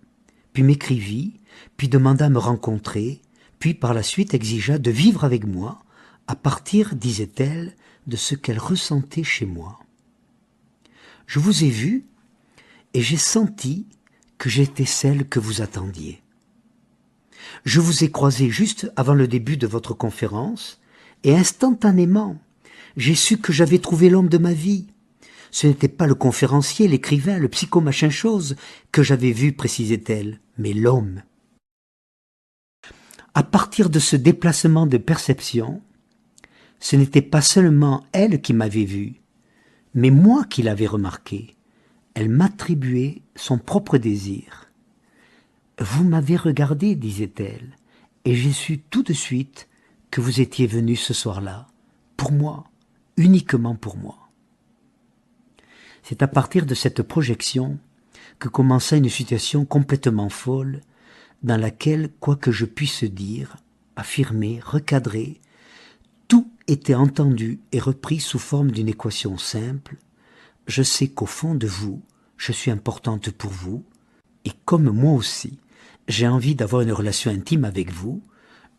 puis m'écrivit, puis demanda à me rencontrer, puis par la suite exigea de vivre avec moi, à partir, disait-elle, de ce qu'elle ressentait chez moi. Je vous ai vu et j'ai senti que j'étais celle que vous attendiez. Je vous ai croisé juste avant le début de votre conférence, et instantanément, j'ai su que j'avais trouvé l'homme de ma vie. Ce n'était pas le conférencier, l'écrivain, le psycho-machin-chose que j'avais vu, précisait-elle, mais l'homme. À partir de ce déplacement de perception, ce n'était pas seulement elle qui m'avait vu, mais moi qui l'avais remarqué. Elle m'attribuait son propre désir. « Vous m'avez regardé, disait-elle, et j'ai su tout de suite que vous étiez venu ce soir-là, pour moi, uniquement pour moi. » C'est à partir de cette projection que commença une situation complètement folle, dans laquelle, quoi que je puisse dire, affirmer, recadrer, tout était entendu et repris sous forme d'une équation simple. Je sais qu'au fond de vous, je suis importante pour vous, et comme moi aussi, j'ai envie d'avoir une relation intime avec vous,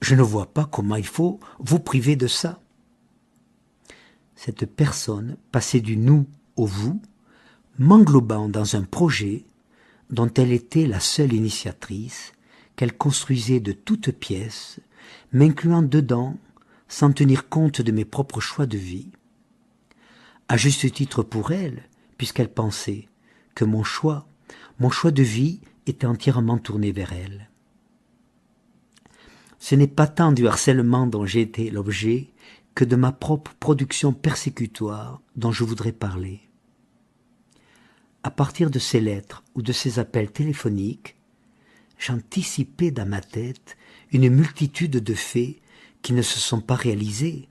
je ne vois pas comment il faut vous priver de ça. Cette personne passait du nous au vous, m'englobant dans un projet dont elle était la seule initiatrice, qu'elle construisait de toutes pièces, m'incluant dedans sans tenir compte de mes propres choix de vie. À juste titre pour elle, puisqu'elle pensait que mon choix de vie était entièrement tourné vers elle. Ce n'est pas tant du harcèlement dont j'ai été l'objet que de ma propre production persécutoire dont je voudrais parler. À partir de ces lettres ou de ces appels téléphoniques, j'anticipais dans ma tête une multitude de faits qui ne se sont pas réalisés,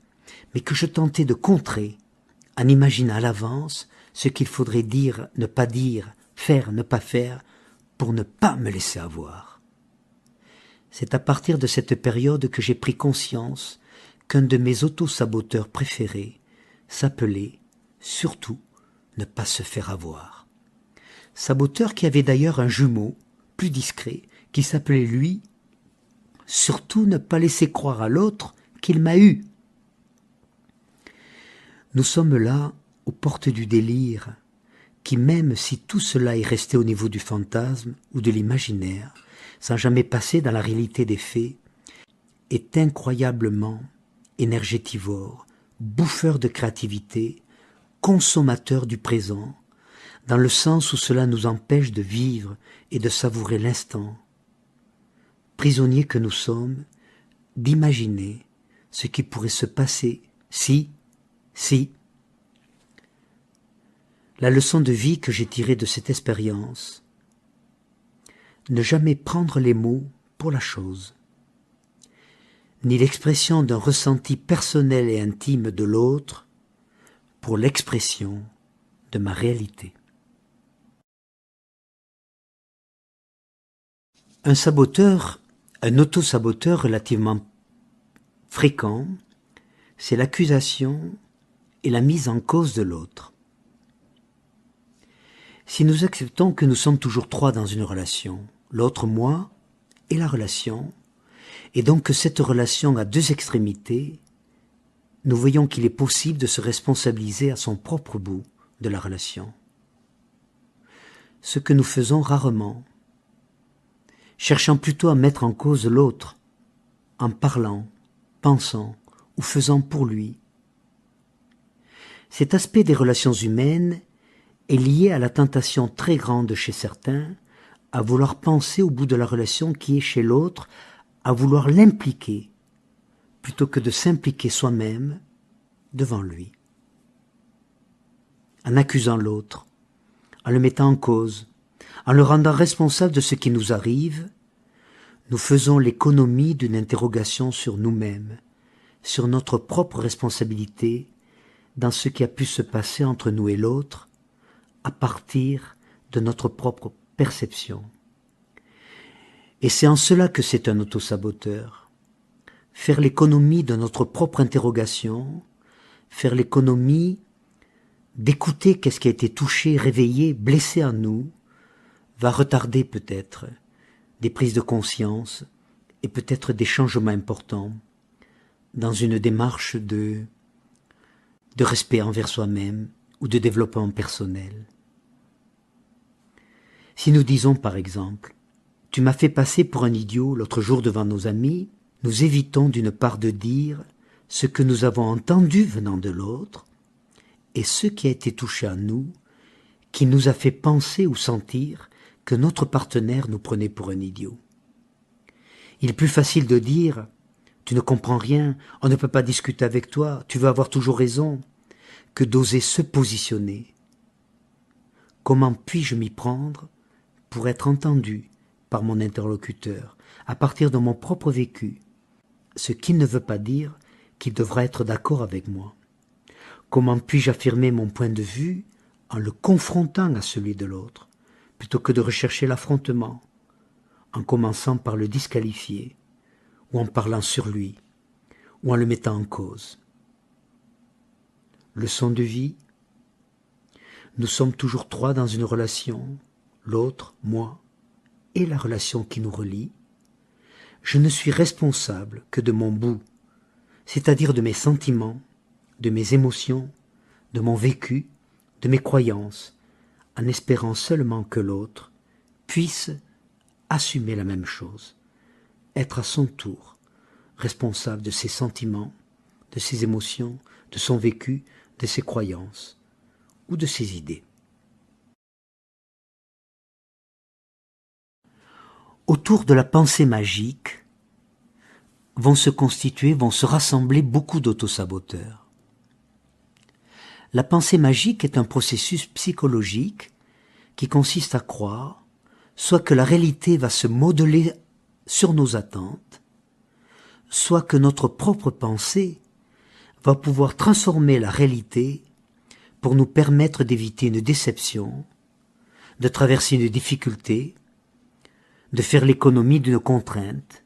mais que je tentais de contrer en imaginant à l'avance ce qu'il faudrait dire, ne pas dire, faire, ne pas faire, pour ne pas me laisser avoir. C'est à partir de cette période que j'ai pris conscience qu'un de mes auto-saboteurs préférés s'appelait, surtout, ne pas se faire avoir. Saboteur qui avait d'ailleurs un jumeau, plus discret, qui s'appelait lui, surtout ne pas laisser croire à l'autre qu'il m'a eu. Nous sommes là, aux portes du délire, qui même si tout cela est resté au niveau du fantasme ou de l'imaginaire, sans jamais passer dans la réalité des faits, est incroyablement énergétivore, bouffeur de créativité, consommateur du présent, dans le sens où cela nous empêche de vivre et de savourer l'instant. Prisonniers que nous sommes, d'imaginer ce qui pourrait se passer si. La leçon de vie que j'ai tirée de cette expérience, ne jamais prendre les mots pour la chose, ni l'expression d'un ressenti personnel et intime de l'autre pour l'expression de ma réalité. Un saboteur, un auto-saboteur relativement fréquent, c'est l'accusation et la mise en cause de l'autre. Si nous acceptons que nous sommes toujours trois dans une relation, l'autre moi et la relation, et donc que cette relation a deux extrémités, nous voyons qu'il est possible de se responsabiliser à son propre bout de la relation. Ce que nous faisons rarement, cherchant plutôt à mettre en cause l'autre, en parlant, pensant ou faisant pour lui. Cet aspect des relations humaines est lié à la tentation très grande chez certains à vouloir penser au bout de la relation qui est chez l'autre, à vouloir l'impliquer, plutôt que de s'impliquer soi-même devant lui. En accusant l'autre, en le mettant en cause, en le rendant responsable de ce qui nous arrive, nous faisons l'économie d'une interrogation sur nous-mêmes, sur notre propre responsabilité dans ce qui a pu se passer entre nous et l'autre, à partir de notre propre perception. Et c'est en cela que c'est un autosaboteur. Faire l'économie de notre propre interrogation, faire l'économie d'écouter qu'est-ce qui a été touché, réveillé, blessé en nous, va retarder peut-être des prises de conscience et peut-être des changements importants dans une démarche de respect envers soi-même ou de développement personnel. Si nous disons par exemple « Tu m'as fait passer pour un idiot l'autre jour devant nos amis. Nous évitons d'une part de dire ce que nous avons entendu venant de l'autre et ce qui a été touché à nous, qui nous a fait penser ou sentir que notre partenaire nous prenait pour un idiot. Il est plus facile de dire « tu ne comprends rien, on ne peut pas discuter avec toi, tu veux avoir toujours raison », que d'oser se positionner. Comment puis-je m'y prendre pour être entendu par mon interlocuteur à partir de mon propre vécu, ce qui ne veut pas dire qu'il devra être d'accord avec moi. Comment puis-je affirmer mon point de vue en le confrontant à celui de l'autre, plutôt que de rechercher l'affrontement, en commençant par le disqualifier, ou en parlant sur lui, ou en le mettant en cause. Leçon de vie. Nous sommes toujours trois dans une relation, l'autre, moi, et la relation qui nous relie. Je ne suis responsable que de mon bout, c'est-à-dire de mes sentiments, de mes émotions, de mon vécu, de mes croyances, en espérant seulement que l'autre puisse assumer la même chose, être à son tour responsable de ses sentiments, de ses émotions, de son vécu, de ses croyances ou de ses idées. Autour de la pensée magique vont se rassembler beaucoup d'autosaboteurs. La pensée magique est un processus psychologique qui consiste à croire soit que la réalité va se modeler sur nos attentes, soit que notre propre pensée va pouvoir transformer la réalité pour nous permettre d'éviter une déception, de traverser une difficulté, de faire l'économie d'une contrainte,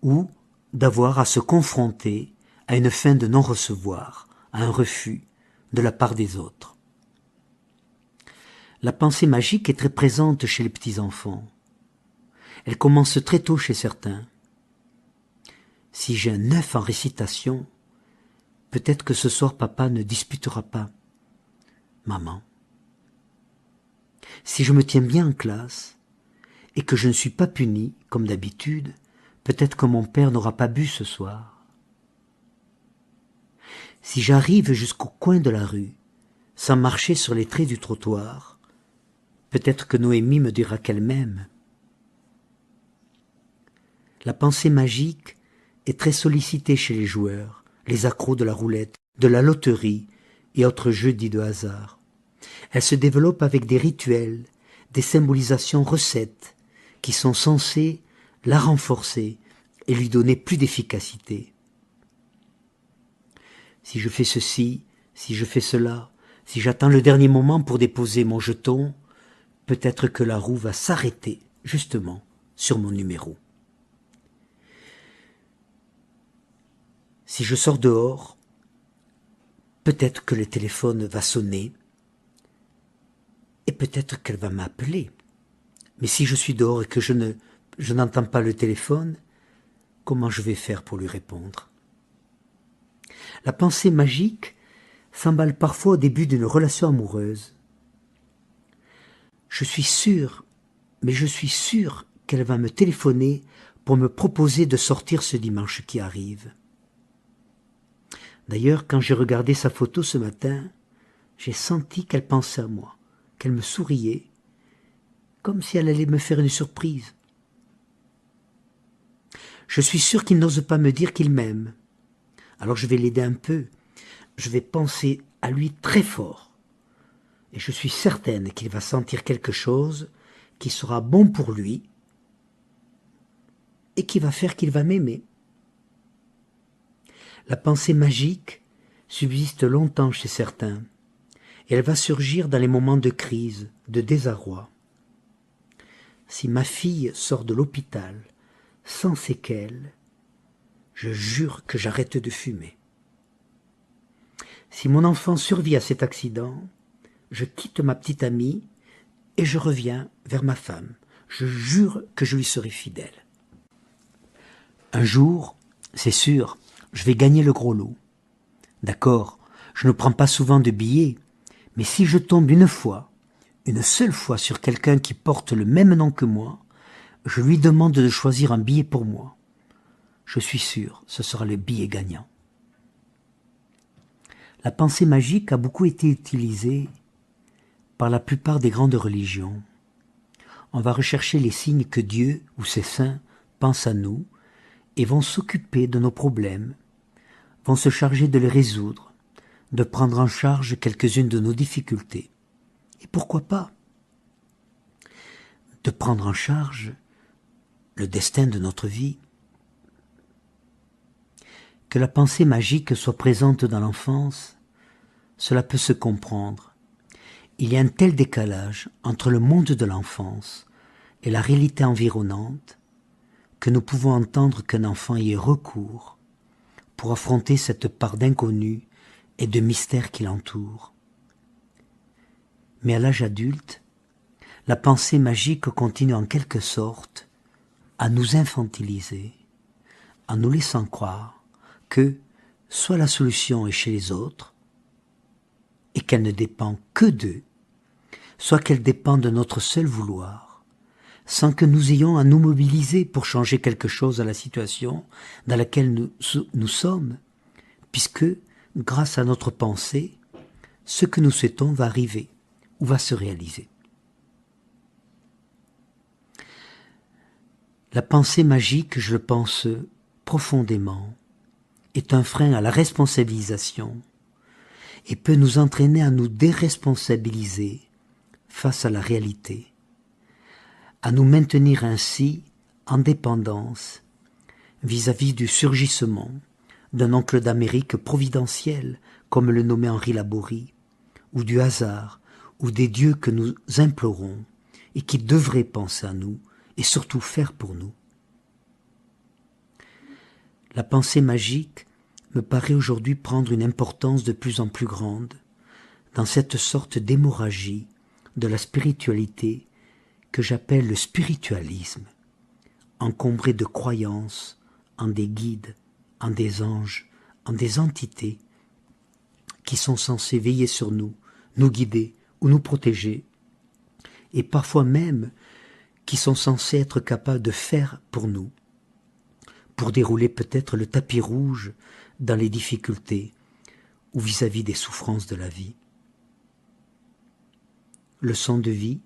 ou d'avoir à se confronter à une fin de non-recevoir, à un refus de la part des autres. La pensée magique est très présente chez les petits-enfants. Elle commence très tôt chez certains. Si j'ai un 9 en récitation, peut-être que ce soir papa ne disputera pas maman. Si je me tiens bien en classe et que je ne suis pas puni comme d'habitude, peut-être que mon père n'aura pas bu ce soir. Si j'arrive jusqu'au coin de la rue sans marcher sur les traits du trottoir, peut-être que Noémie me dira qu'elle m'aime. La pensée magique est très sollicitée chez les joueurs, les accros de la roulette, de la loterie et autres jeux dits de hasard. Elle se développe avec des rituels, des symbolisations recettes qui sont censées la renforcer et lui donner plus d'efficacité. Si je fais ceci, si je fais cela, si j'attends le dernier moment pour déposer mon jeton, peut-être que la roue va s'arrêter justement sur mon numéro. Si je sors dehors, peut-être que le téléphone va sonner et peut-être qu'elle va m'appeler. Mais si je suis dehors et que je n'entends pas le téléphone, comment je vais faire pour lui répondre? La pensée magique s'emballe parfois au début d'une relation amoureuse. Je suis sûr qu'elle va me téléphoner pour me proposer de sortir ce dimanche qui arrive. D'ailleurs, quand j'ai regardé sa photo ce matin, j'ai senti qu'elle pensait à moi, qu'elle me souriait, comme si elle allait me faire une surprise. Je suis sûr qu'il n'ose pas me dire qu'il m'aime. Alors je vais l'aider un peu. Je vais penser à lui très fort. Et je suis certaine qu'il va sentir quelque chose qui sera bon pour lui et qui va faire qu'il va m'aimer. La pensée magique subsiste longtemps chez certains et elle va surgir dans les moments de crise, de désarroi. Si ma fille sort de l'hôpital sans séquelles, je jure que j'arrête de fumer. Si mon enfant survit à cet accident, je quitte ma petite amie et je reviens vers ma femme. Je jure que je lui serai fidèle. Un jour, c'est sûr, je vais gagner le gros lot. D'accord, je ne prends pas souvent de billets, mais si je tombe une seule fois sur quelqu'un qui porte le même nom que moi, je lui demande de choisir un billet pour moi. Je suis sûr, ce sera le billet gagnant. La pensée magique a beaucoup été utilisée par la plupart des grandes religions. On va rechercher les signes que Dieu ou ses saints pensent à nous et vont s'occuper de nos problèmes, vont se charger de les résoudre, de prendre en charge quelques-unes de nos difficultés. Et pourquoi pas de prendre en charge le destin de notre vie. Que la pensée magique soit présente dans l'enfance, cela peut se comprendre. Il y a un tel décalage entre le monde de l'enfance et la réalité environnante que nous pouvons entendre qu'un enfant y ait recours pour affronter cette part d'inconnu et de mystère qui l'entoure. Mais à l'âge adulte, la pensée magique continue en quelque sorte à nous infantiliser, en nous laissant croire que soit la solution est chez les autres et qu'elle ne dépend que d'eux, soit qu'elle dépend de notre seul vouloir, sans que nous ayons à nous mobiliser pour changer quelque chose à la situation dans laquelle nous sommes, puisque, grâce à notre pensée, ce que nous souhaitons va arriver ou va se réaliser. La pensée magique, je le pense profondément, est un frein à la responsabilisation et peut nous entraîner à nous déresponsabiliser face à la réalité, à nous maintenir ainsi en dépendance vis-à-vis du surgissement d'un oncle d'Amérique providentiel, comme le nommait Henri Laborie, ou du hasard, ou des dieux que nous implorons et qui devraient penser à nous et surtout faire pour nous. La pensée magique me paraît aujourd'hui prendre une importance de plus en plus grande dans cette sorte d'hémorragie de la spiritualité que j'appelle le spiritualisme, encombré de croyances en des guides, en des anges, en des entités qui sont censés veiller sur nous, nous guider ou nous protéger, et parfois même qui sont censés être capables de faire pour nous, pour dérouler peut-être le tapis rouge dans les difficultés ou vis-à-vis des souffrances de la vie. Leçon de vie.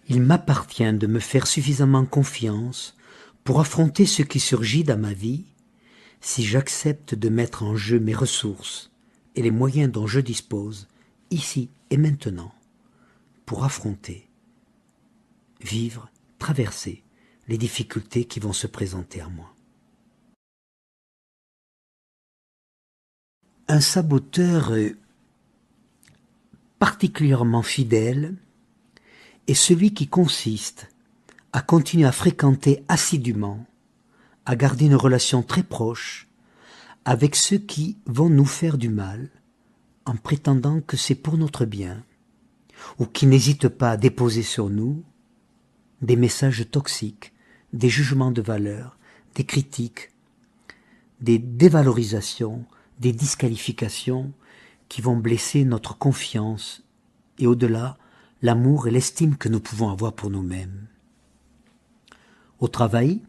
Il m'appartient de me faire suffisamment confiance pour affronter ce qui surgit dans ma vie si j'accepte de mettre en jeu mes ressources et les moyens dont je dispose, ici et maintenant, pour affronter, vivre, traverser les difficultés qui vont se présenter à moi. Un saboteur particulièrement fidèle est celui qui consiste à continuer à fréquenter assidûment, à garder une relation très proche avec ceux qui vont nous faire du mal en prétendant que c'est pour notre bien, ou qui n'hésitent pas à déposer sur nous des messages toxiques, des jugements de valeur, des critiques, des dévalorisations, des disqualifications qui vont blesser notre confiance et au-delà, l'amour et l'estime que nous pouvons avoir pour nous-mêmes. Au travail,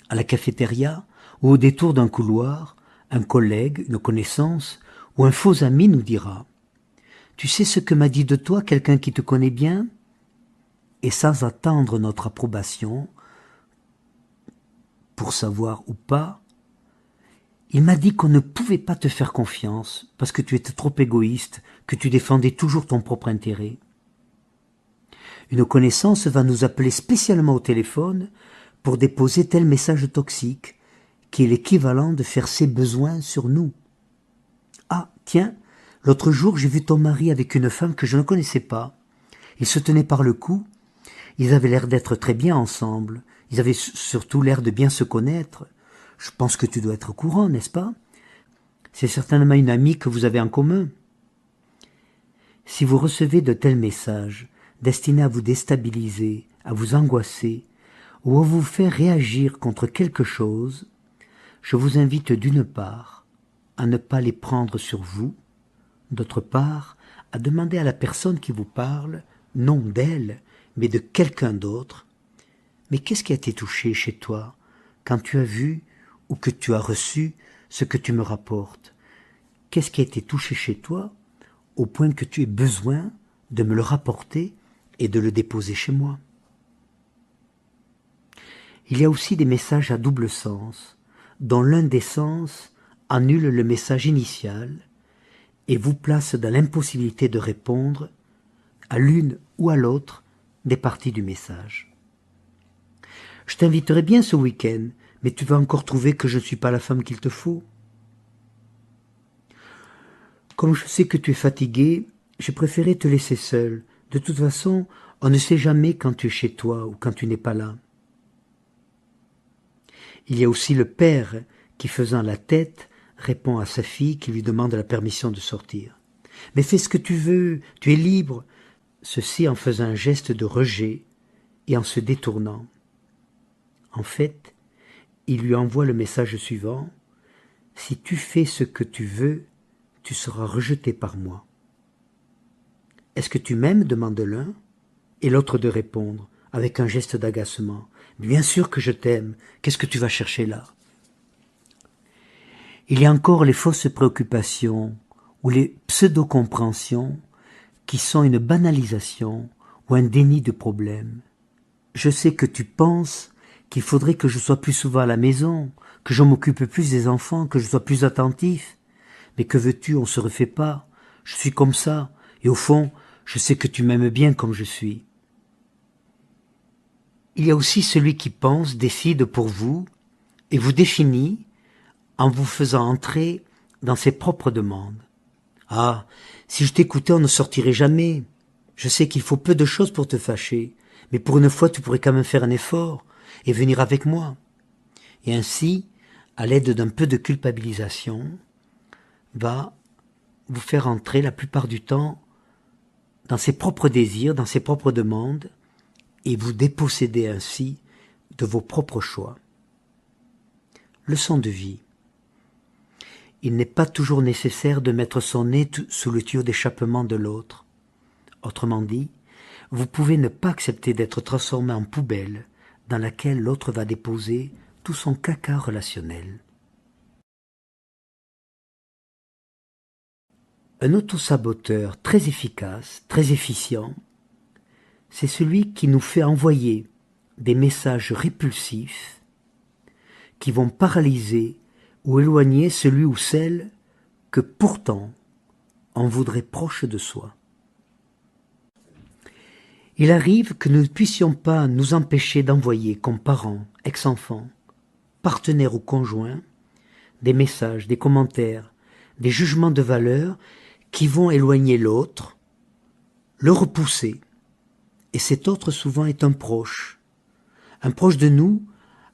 à la cafétéria ou au détour d'un couloir, un collègue, une connaissance ou un faux ami nous dira « Tu sais ce que m'a dit de toi quelqu'un qui te connaît bien ?» Et sans attendre notre approbation, pour savoir ou pas, il m'a dit qu'on ne pouvait pas te faire confiance parce que tu étais trop égoïste, que tu défendais toujours ton propre intérêt. Une connaissance va nous appeler spécialement au téléphone pour déposer tel message toxique qui est l'équivalent de faire ses besoins sur nous. Ah, tiens, l'autre jour j'ai vu ton mari avec une femme que je ne connaissais pas. Ils se tenaient par le cou. Ils avaient l'air d'être très bien ensemble. Ils avaient surtout l'air de bien se connaître. Je pense que tu dois être au courant, n'est-ce pas? C'est certainement une amie que vous avez en commun. Si vous recevez de tels messages destinés à vous déstabiliser, à vous angoisser, ou à vous faire réagir contre quelque chose, je vous invite d'une part à ne pas les prendre sur vous, d'autre part à demander à la personne qui vous parle, non d'elle, mais de quelqu'un d'autre, « Mais qu'est-ce qui a été touché chez toi quand tu as vu ou que tu as reçu ce que tu me rapportes? Qu'est-ce qui a été touché chez toi au point que tu aies besoin de me le rapporter et de le déposer chez moi? Il y a aussi des messages à double sens, dont l'un des sens annule le message initial et vous place dans l'impossibilité de répondre à l'une ou à l'autre des parties du message. Je t'inviterai bien ce week-end, mais tu vas encore trouver que je ne suis pas la femme qu'il te faut. Comme je sais que tu es fatigué, j'ai préféré te laisser seul. De toute façon, on ne sait jamais quand tu es chez toi ou quand tu n'es pas là. Il y a aussi le père qui, faisant la tête, répond à sa fille qui lui demande la permission de sortir. « Mais fais ce que tu veux, tu es libre !» Ceci en faisant un geste de rejet et en se détournant. En fait, il lui envoie le message suivant: « Si tu fais ce que tu veux, tu seras rejeté par moi. » « Est-ce que tu m'aimes ?» demande l'un, et l'autre de répondre, avec un geste d'agacement: « Bien sûr que je t'aime, qu'est-ce que tu vas chercher là ?» Il y a encore les fausses préoccupations ou les pseudo-compréhensions qui sont une banalisation ou un déni de problème. Je sais que tu penses qu'il faudrait que je sois plus souvent à la maison, que je m'occupe plus des enfants, que je sois plus attentif. Mais que veux-tu, on ne se refait pas. Je suis comme ça, et au fond, je sais que tu m'aimes bien comme je suis. Il y a aussi celui qui pense, décide pour vous, et vous définit en vous faisant entrer dans ses propres demandes. Ah, si je t'écoutais, on ne sortirait jamais. Je sais qu'il faut peu de choses pour te fâcher, mais pour une fois, tu pourrais quand même faire un effort et venir avec moi. Et ainsi, à l'aide d'un peu de culpabilisation, va vous faire entrer la plupart du temps dans ses propres désirs, dans ses propres demandes, et vous déposséder ainsi de vos propres choix. Leçon de vie. Il n'est pas toujours nécessaire de mettre son nez sous le tuyau d'échappement de l'autre. Autrement dit, vous pouvez ne pas accepter d'être transformé en poubelle dans laquelle l'autre va déposer tout son caca relationnel. Un autosaboteur très efficace, très efficient, c'est celui qui nous fait envoyer des messages répulsifs qui vont paralyser ou éloigner celui ou celle que pourtant on voudrait proche de soi. Il arrive que nous ne puissions pas nous empêcher d'envoyer comme parents, ex-enfants, partenaires ou conjoints, des messages, des commentaires, des jugements de valeur qui vont éloigner l'autre, le repousser. Et cet autre souvent est un proche de nous,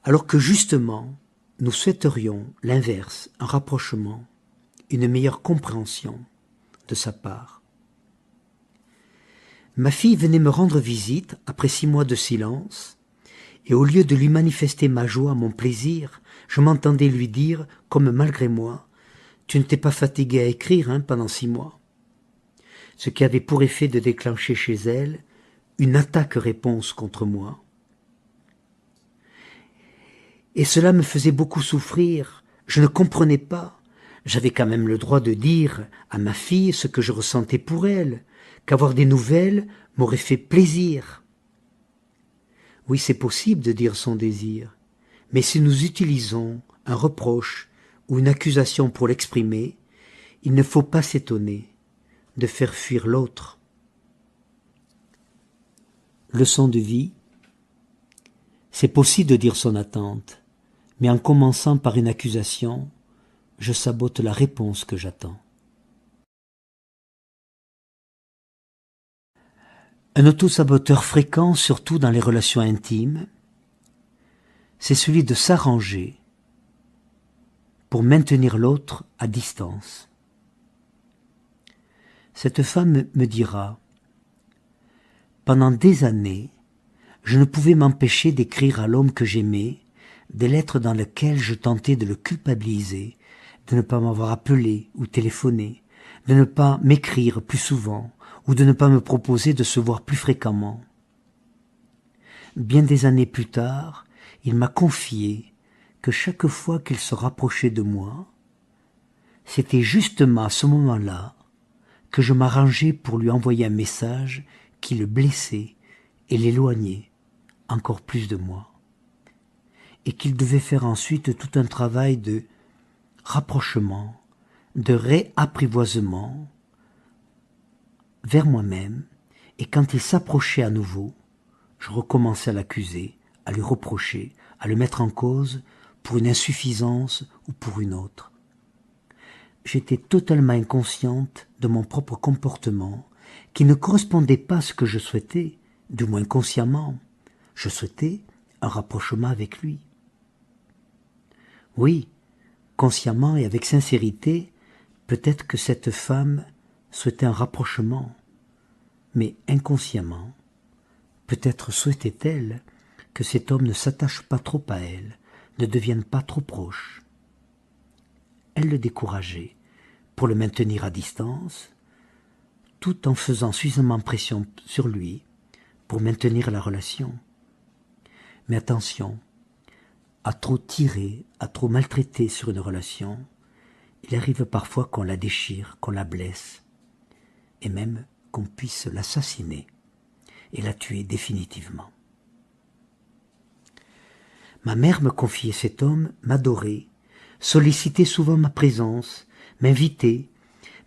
alors que justement, nous souhaiterions l'inverse, un rapprochement, une meilleure compréhension de sa part. Ma fille venait me rendre visite après 6 mois de silence, et au lieu de lui manifester ma joie, mon plaisir, je m'entendais lui dire, comme malgré moi: « Tu ne t'es pas fatigué à écrire pendant 6 mois ?» Ce qui avait pour effet de déclencher chez elle une attaque-réponse contre moi. Et cela me faisait beaucoup souffrir. Je ne comprenais pas. J'avais quand même le droit de dire à ma fille ce que je ressentais pour elle, qu'avoir des nouvelles m'aurait fait plaisir. Oui, c'est possible de dire son désir, mais si nous utilisons un reproche ou une accusation pour l'exprimer, il ne faut pas s'étonner de faire fuir l'autre. Leçon de vie. C'est possible de dire son attente, mais en commençant par une accusation, je sabote la réponse que j'attends. Un autosaboteur fréquent, surtout dans les relations intimes, c'est celui de s'arranger pour maintenir l'autre à distance. Cette femme me dira: « Pendant des années, je ne pouvais m'empêcher d'écrire à l'homme que j'aimais des lettres dans lesquelles je tentais de le culpabiliser, de ne pas m'avoir appelé ou téléphoné, de ne pas m'écrire plus souvent ou de ne pas me proposer de se voir plus fréquemment. bien des années plus tard, il m'a confié que chaque fois qu'il se rapprochait de moi, c'était justement à ce moment-là que je m'arrangeais pour lui envoyer un message qui le blessait et l'éloignait encore plus de moi, et qu'il devait faire ensuite tout un travail de rapprochement, de réapprivoisement vers moi-même, et quand il s'approchait à nouveau, je recommençais à l'accuser, à lui reprocher, à le mettre en cause pour une insuffisance ou pour une autre. J'étais totalement inconsciente de mon propre comportement qui ne correspondait pas à ce que je souhaitais, du moins consciemment. Je souhaitais un rapprochement avec lui. Oui, consciemment et avec sincérité, peut-être que cette femme souhaitait un rapprochement, mais inconsciemment, peut-être souhaitait-elle que cet homme ne s'attache pas trop à elle, ne devienne pas trop proche. Elle le décourageait pour le maintenir à distance, tout en faisant suffisamment pression sur lui pour maintenir la relation. Mais attention, à trop tirer, à trop maltraiter sur une relation, il arrive parfois qu'on la déchire, qu'on la blesse, et même qu'on puisse l'assassiner et la tuer définitivement. Ma mère me confiait cet homme, m'adorait, sollicitait souvent ma présence, m'invitait,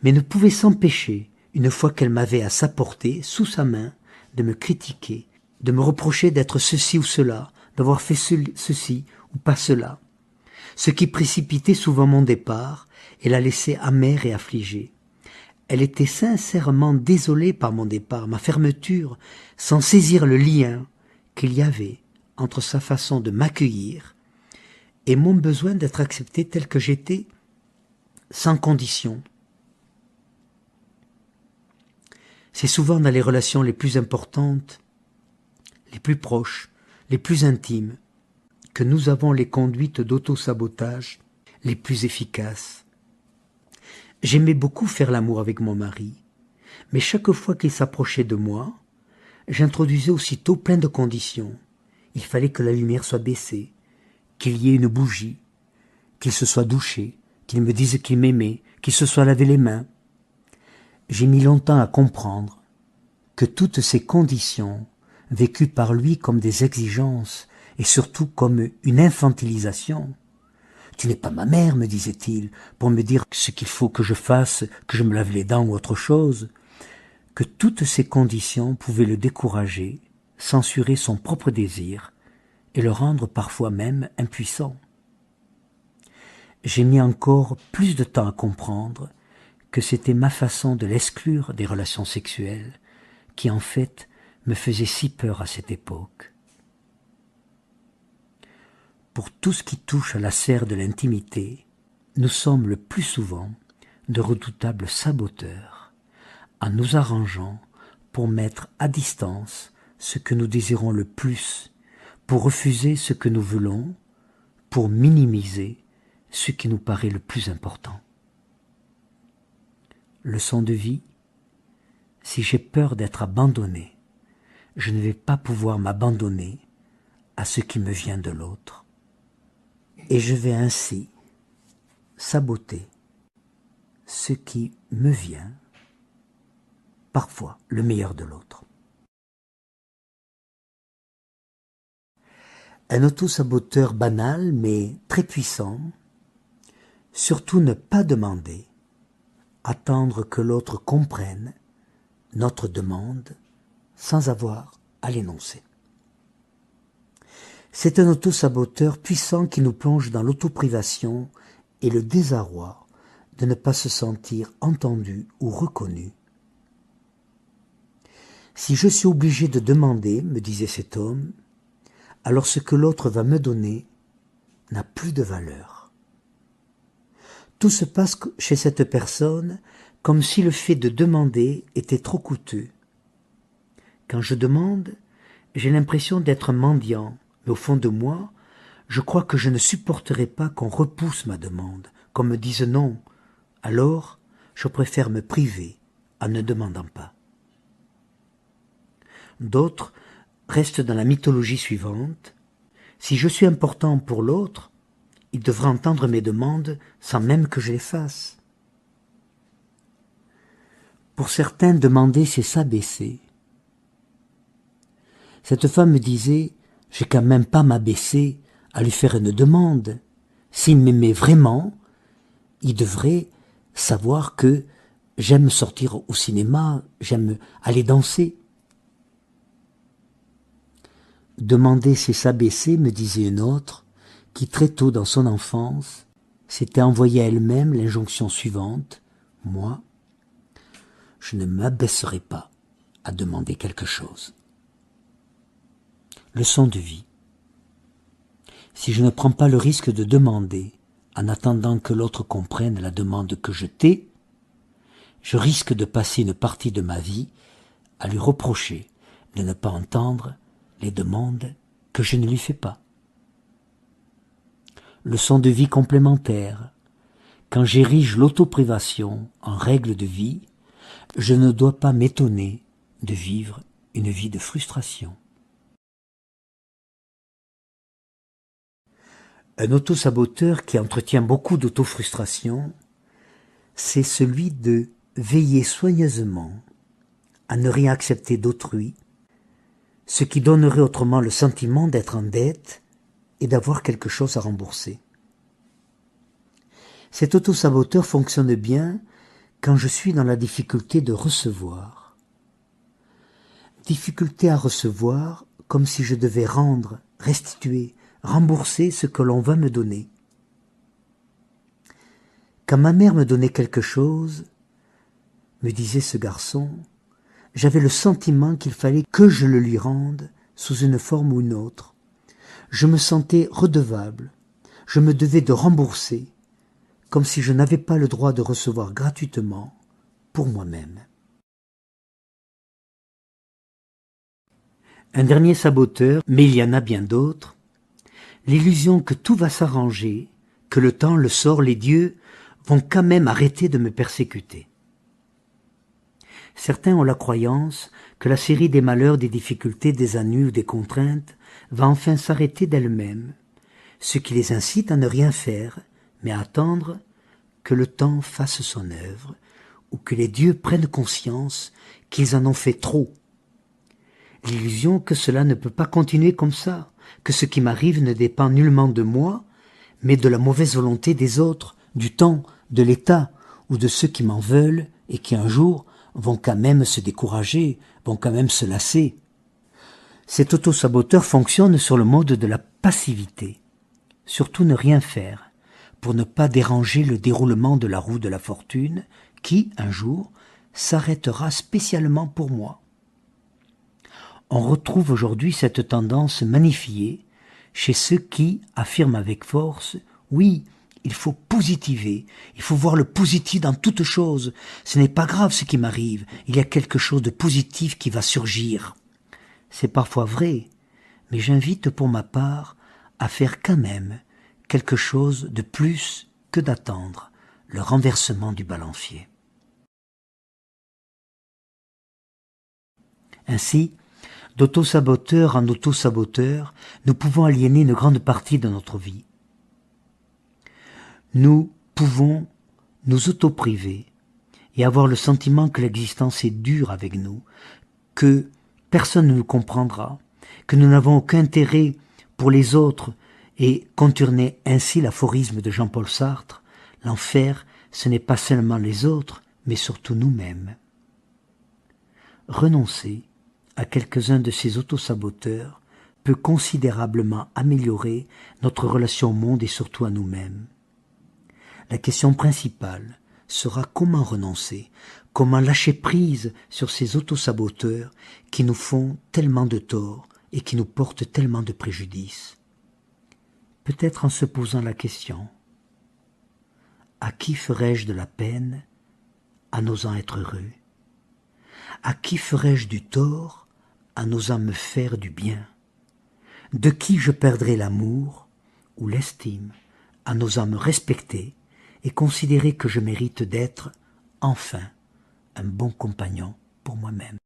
mais ne pouvait s'empêcher, une fois qu'elle m'avait à sa portée, sous sa main, de me critiquer, de me reprocher d'être ceci ou cela, d'avoir fait ceci ou pas cela, ce qui précipitait souvent mon départ et la laissait amère et affligée. Elle était sincèrement désolée par mon départ, ma fermeture, sans saisir le lien qu'il y avait entre sa façon de m'accueillir et mon besoin d'être accepté tel que j'étais, sans condition. C'est souvent dans les relations les plus importantes, les plus proches, les plus intimes, que nous avons les conduites d'auto-sabotage les plus efficaces. J'aimais beaucoup faire l'amour avec mon mari, mais chaque fois qu'il s'approchait de moi, j'introduisais aussitôt plein de conditions. Il fallait que la lumière soit baissée, qu'il y ait une bougie, qu'il se soit douché, qu'il me dise qu'il m'aimait, qu'il se soit lavé les mains. J'ai mis longtemps à comprendre que toutes ces conditions, vécues par lui comme des exigences et surtout comme une infantilisation. Tu n'es pas ma mère, me disait-il, pour me dire ce qu'il faut que je fasse, que je me lave les dents ou autre chose. Que toutes ces conditions pouvaient le décourager, censurer son propre désir et le rendre parfois même impuissant. J'ai mis encore plus de temps à comprendre que c'était ma façon de l'exclure des relations sexuelles qui en fait me faisait si peur à cette époque. Pour tout ce qui touche à la sphère de l'intimité, nous sommes le plus souvent de redoutables saboteurs, en nous arrangeant pour mettre à distance ce que nous désirons le plus, pour refuser ce que nous voulons, pour minimiser ce qui nous paraît le plus important. Leçon de vie, si j'ai peur d'être abandonné, je ne vais pas pouvoir m'abandonner à ce qui me vient de l'autre. Et je vais ainsi saboter ce qui me vient, parfois le meilleur de l'autre. Un auto-saboteur banal mais très puissant, surtout ne pas demander, attendre que l'autre comprenne notre demande sans avoir à l'énoncer. C'est un auto-saboteur puissant qui nous plonge dans l'autoprivation et le désarroi de ne pas se sentir entendu ou reconnu. Si je suis obligé de demander, me disait cet homme, alors ce que l'autre va me donner n'a plus de valeur. Tout se passe chez cette personne comme si le fait de demander était trop coûteux. Quand je demande, j'ai l'impression d'être mendiant, mais au fond de moi, je crois que je ne supporterai pas qu'on repousse ma demande, qu'on me dise non. Alors, je préfère me priver en ne demandant pas. D'autres reste dans la mythologie suivante. Si je suis important pour l'autre, il devra entendre mes demandes sans même que je les fasse. Pour certains, demander, c'est s'abaisser. Cette femme me disait, j'ai quand même pas m'abaisser à lui faire une demande. S'il m'aimait vraiment, il devrait savoir que j'aime sortir au cinéma, j'aime aller danser. Demander, c'est s'abaisser, me disait une autre, qui très tôt dans son enfance s'était envoyée à elle-même l'injonction suivante, moi, je ne m'abaisserai pas à demander quelque chose. Leçon de vie. Si je ne prends pas le risque de demander, en attendant que l'autre comprenne la demande que je t'ai, je risque de passer une partie de ma vie à lui reprocher de ne pas entendre les demandes que je ne lui fais pas. Leçon de vie complémentaire. Quand j'érige l'autoprivation en règle de vie, je ne dois pas m'étonner de vivre une vie de frustration. Un autosaboteur qui entretient beaucoup d'autofrustration, c'est celui de veiller soigneusement à ne rien accepter d'autrui, ce qui donnerait autrement le sentiment d'être en dette et d'avoir quelque chose à rembourser. Cet autosaboteur fonctionne bien quand je suis dans la difficulté de recevoir. Difficulté à recevoir comme si je devais rendre, restituer, rembourser ce que l'on va me donner. Quand ma mère me donnait quelque chose, me disait ce garçon, j'avais le sentiment qu'il fallait que je le lui rende sous une forme ou une autre. Je me sentais redevable, je me devais de rembourser, comme si je n'avais pas le droit de recevoir gratuitement pour moi-même. Un dernier saboteur, mais il y en a bien d'autres, l'illusion que tout va s'arranger, que le temps, le sort, les dieux vont quand même arrêter de me persécuter. Certains ont la croyance que la série des malheurs, des difficultés, des ennuis ou des contraintes va enfin s'arrêter d'elle-même, ce qui les incite à ne rien faire, mais à attendre que le temps fasse son œuvre, ou que les dieux prennent conscience qu'ils en ont fait trop. L'illusion que cela ne peut pas continuer comme ça, que ce qui m'arrive ne dépend nullement de moi, mais de la mauvaise volonté des autres, du temps, de l'état, ou de ceux qui m'en veulent et qui un jour vont quand même se décourager, vont quand même se lasser. Cet autosaboteur fonctionne sur le mode de la passivité. Surtout ne rien faire, pour ne pas déranger le déroulement de la roue de la fortune qui, un jour, s'arrêtera spécialement pour moi. On retrouve aujourd'hui cette tendance magnifiée chez ceux qui affirment avec force « oui, il faut positiver, il faut voir le positif dans toute chose, ce n'est pas grave ce qui m'arrive, il y a quelque chose de positif qui va surgir ». C'est parfois vrai, mais j'invite pour ma part à faire quand même quelque chose de plus que d'attendre le renversement du balancier. Ainsi, d'autosaboteur en autosaboteur, nous pouvons aliéner une grande partie de notre vie. Nous pouvons nous autopriver et avoir le sentiment que l'existence est dure avec nous, que personne ne nous comprendra, que nous n'avons aucun intérêt pour les autres et contourner ainsi l'aphorisme de Jean-Paul Sartre, l'enfer, ce n'est pas seulement les autres, mais surtout nous-mêmes. Renoncer à quelques-uns de ces autosaboteurs peut considérablement améliorer notre relation au monde et surtout à nous-mêmes. La question principale sera comment renoncer, comment lâcher prise sur ces autosaboteurs qui nous font tellement de tort et qui nous portent tellement de préjudice. Peut-être en se posant la question, à qui ferais-je de la peine en osant être heureux? À qui ferais-je du tort en osant me faire du bien? De qui je perdrais l'amour ou l'estime en osant me respecter et considérer que je mérite d'être, enfin, un bon compagnon pour moi-même?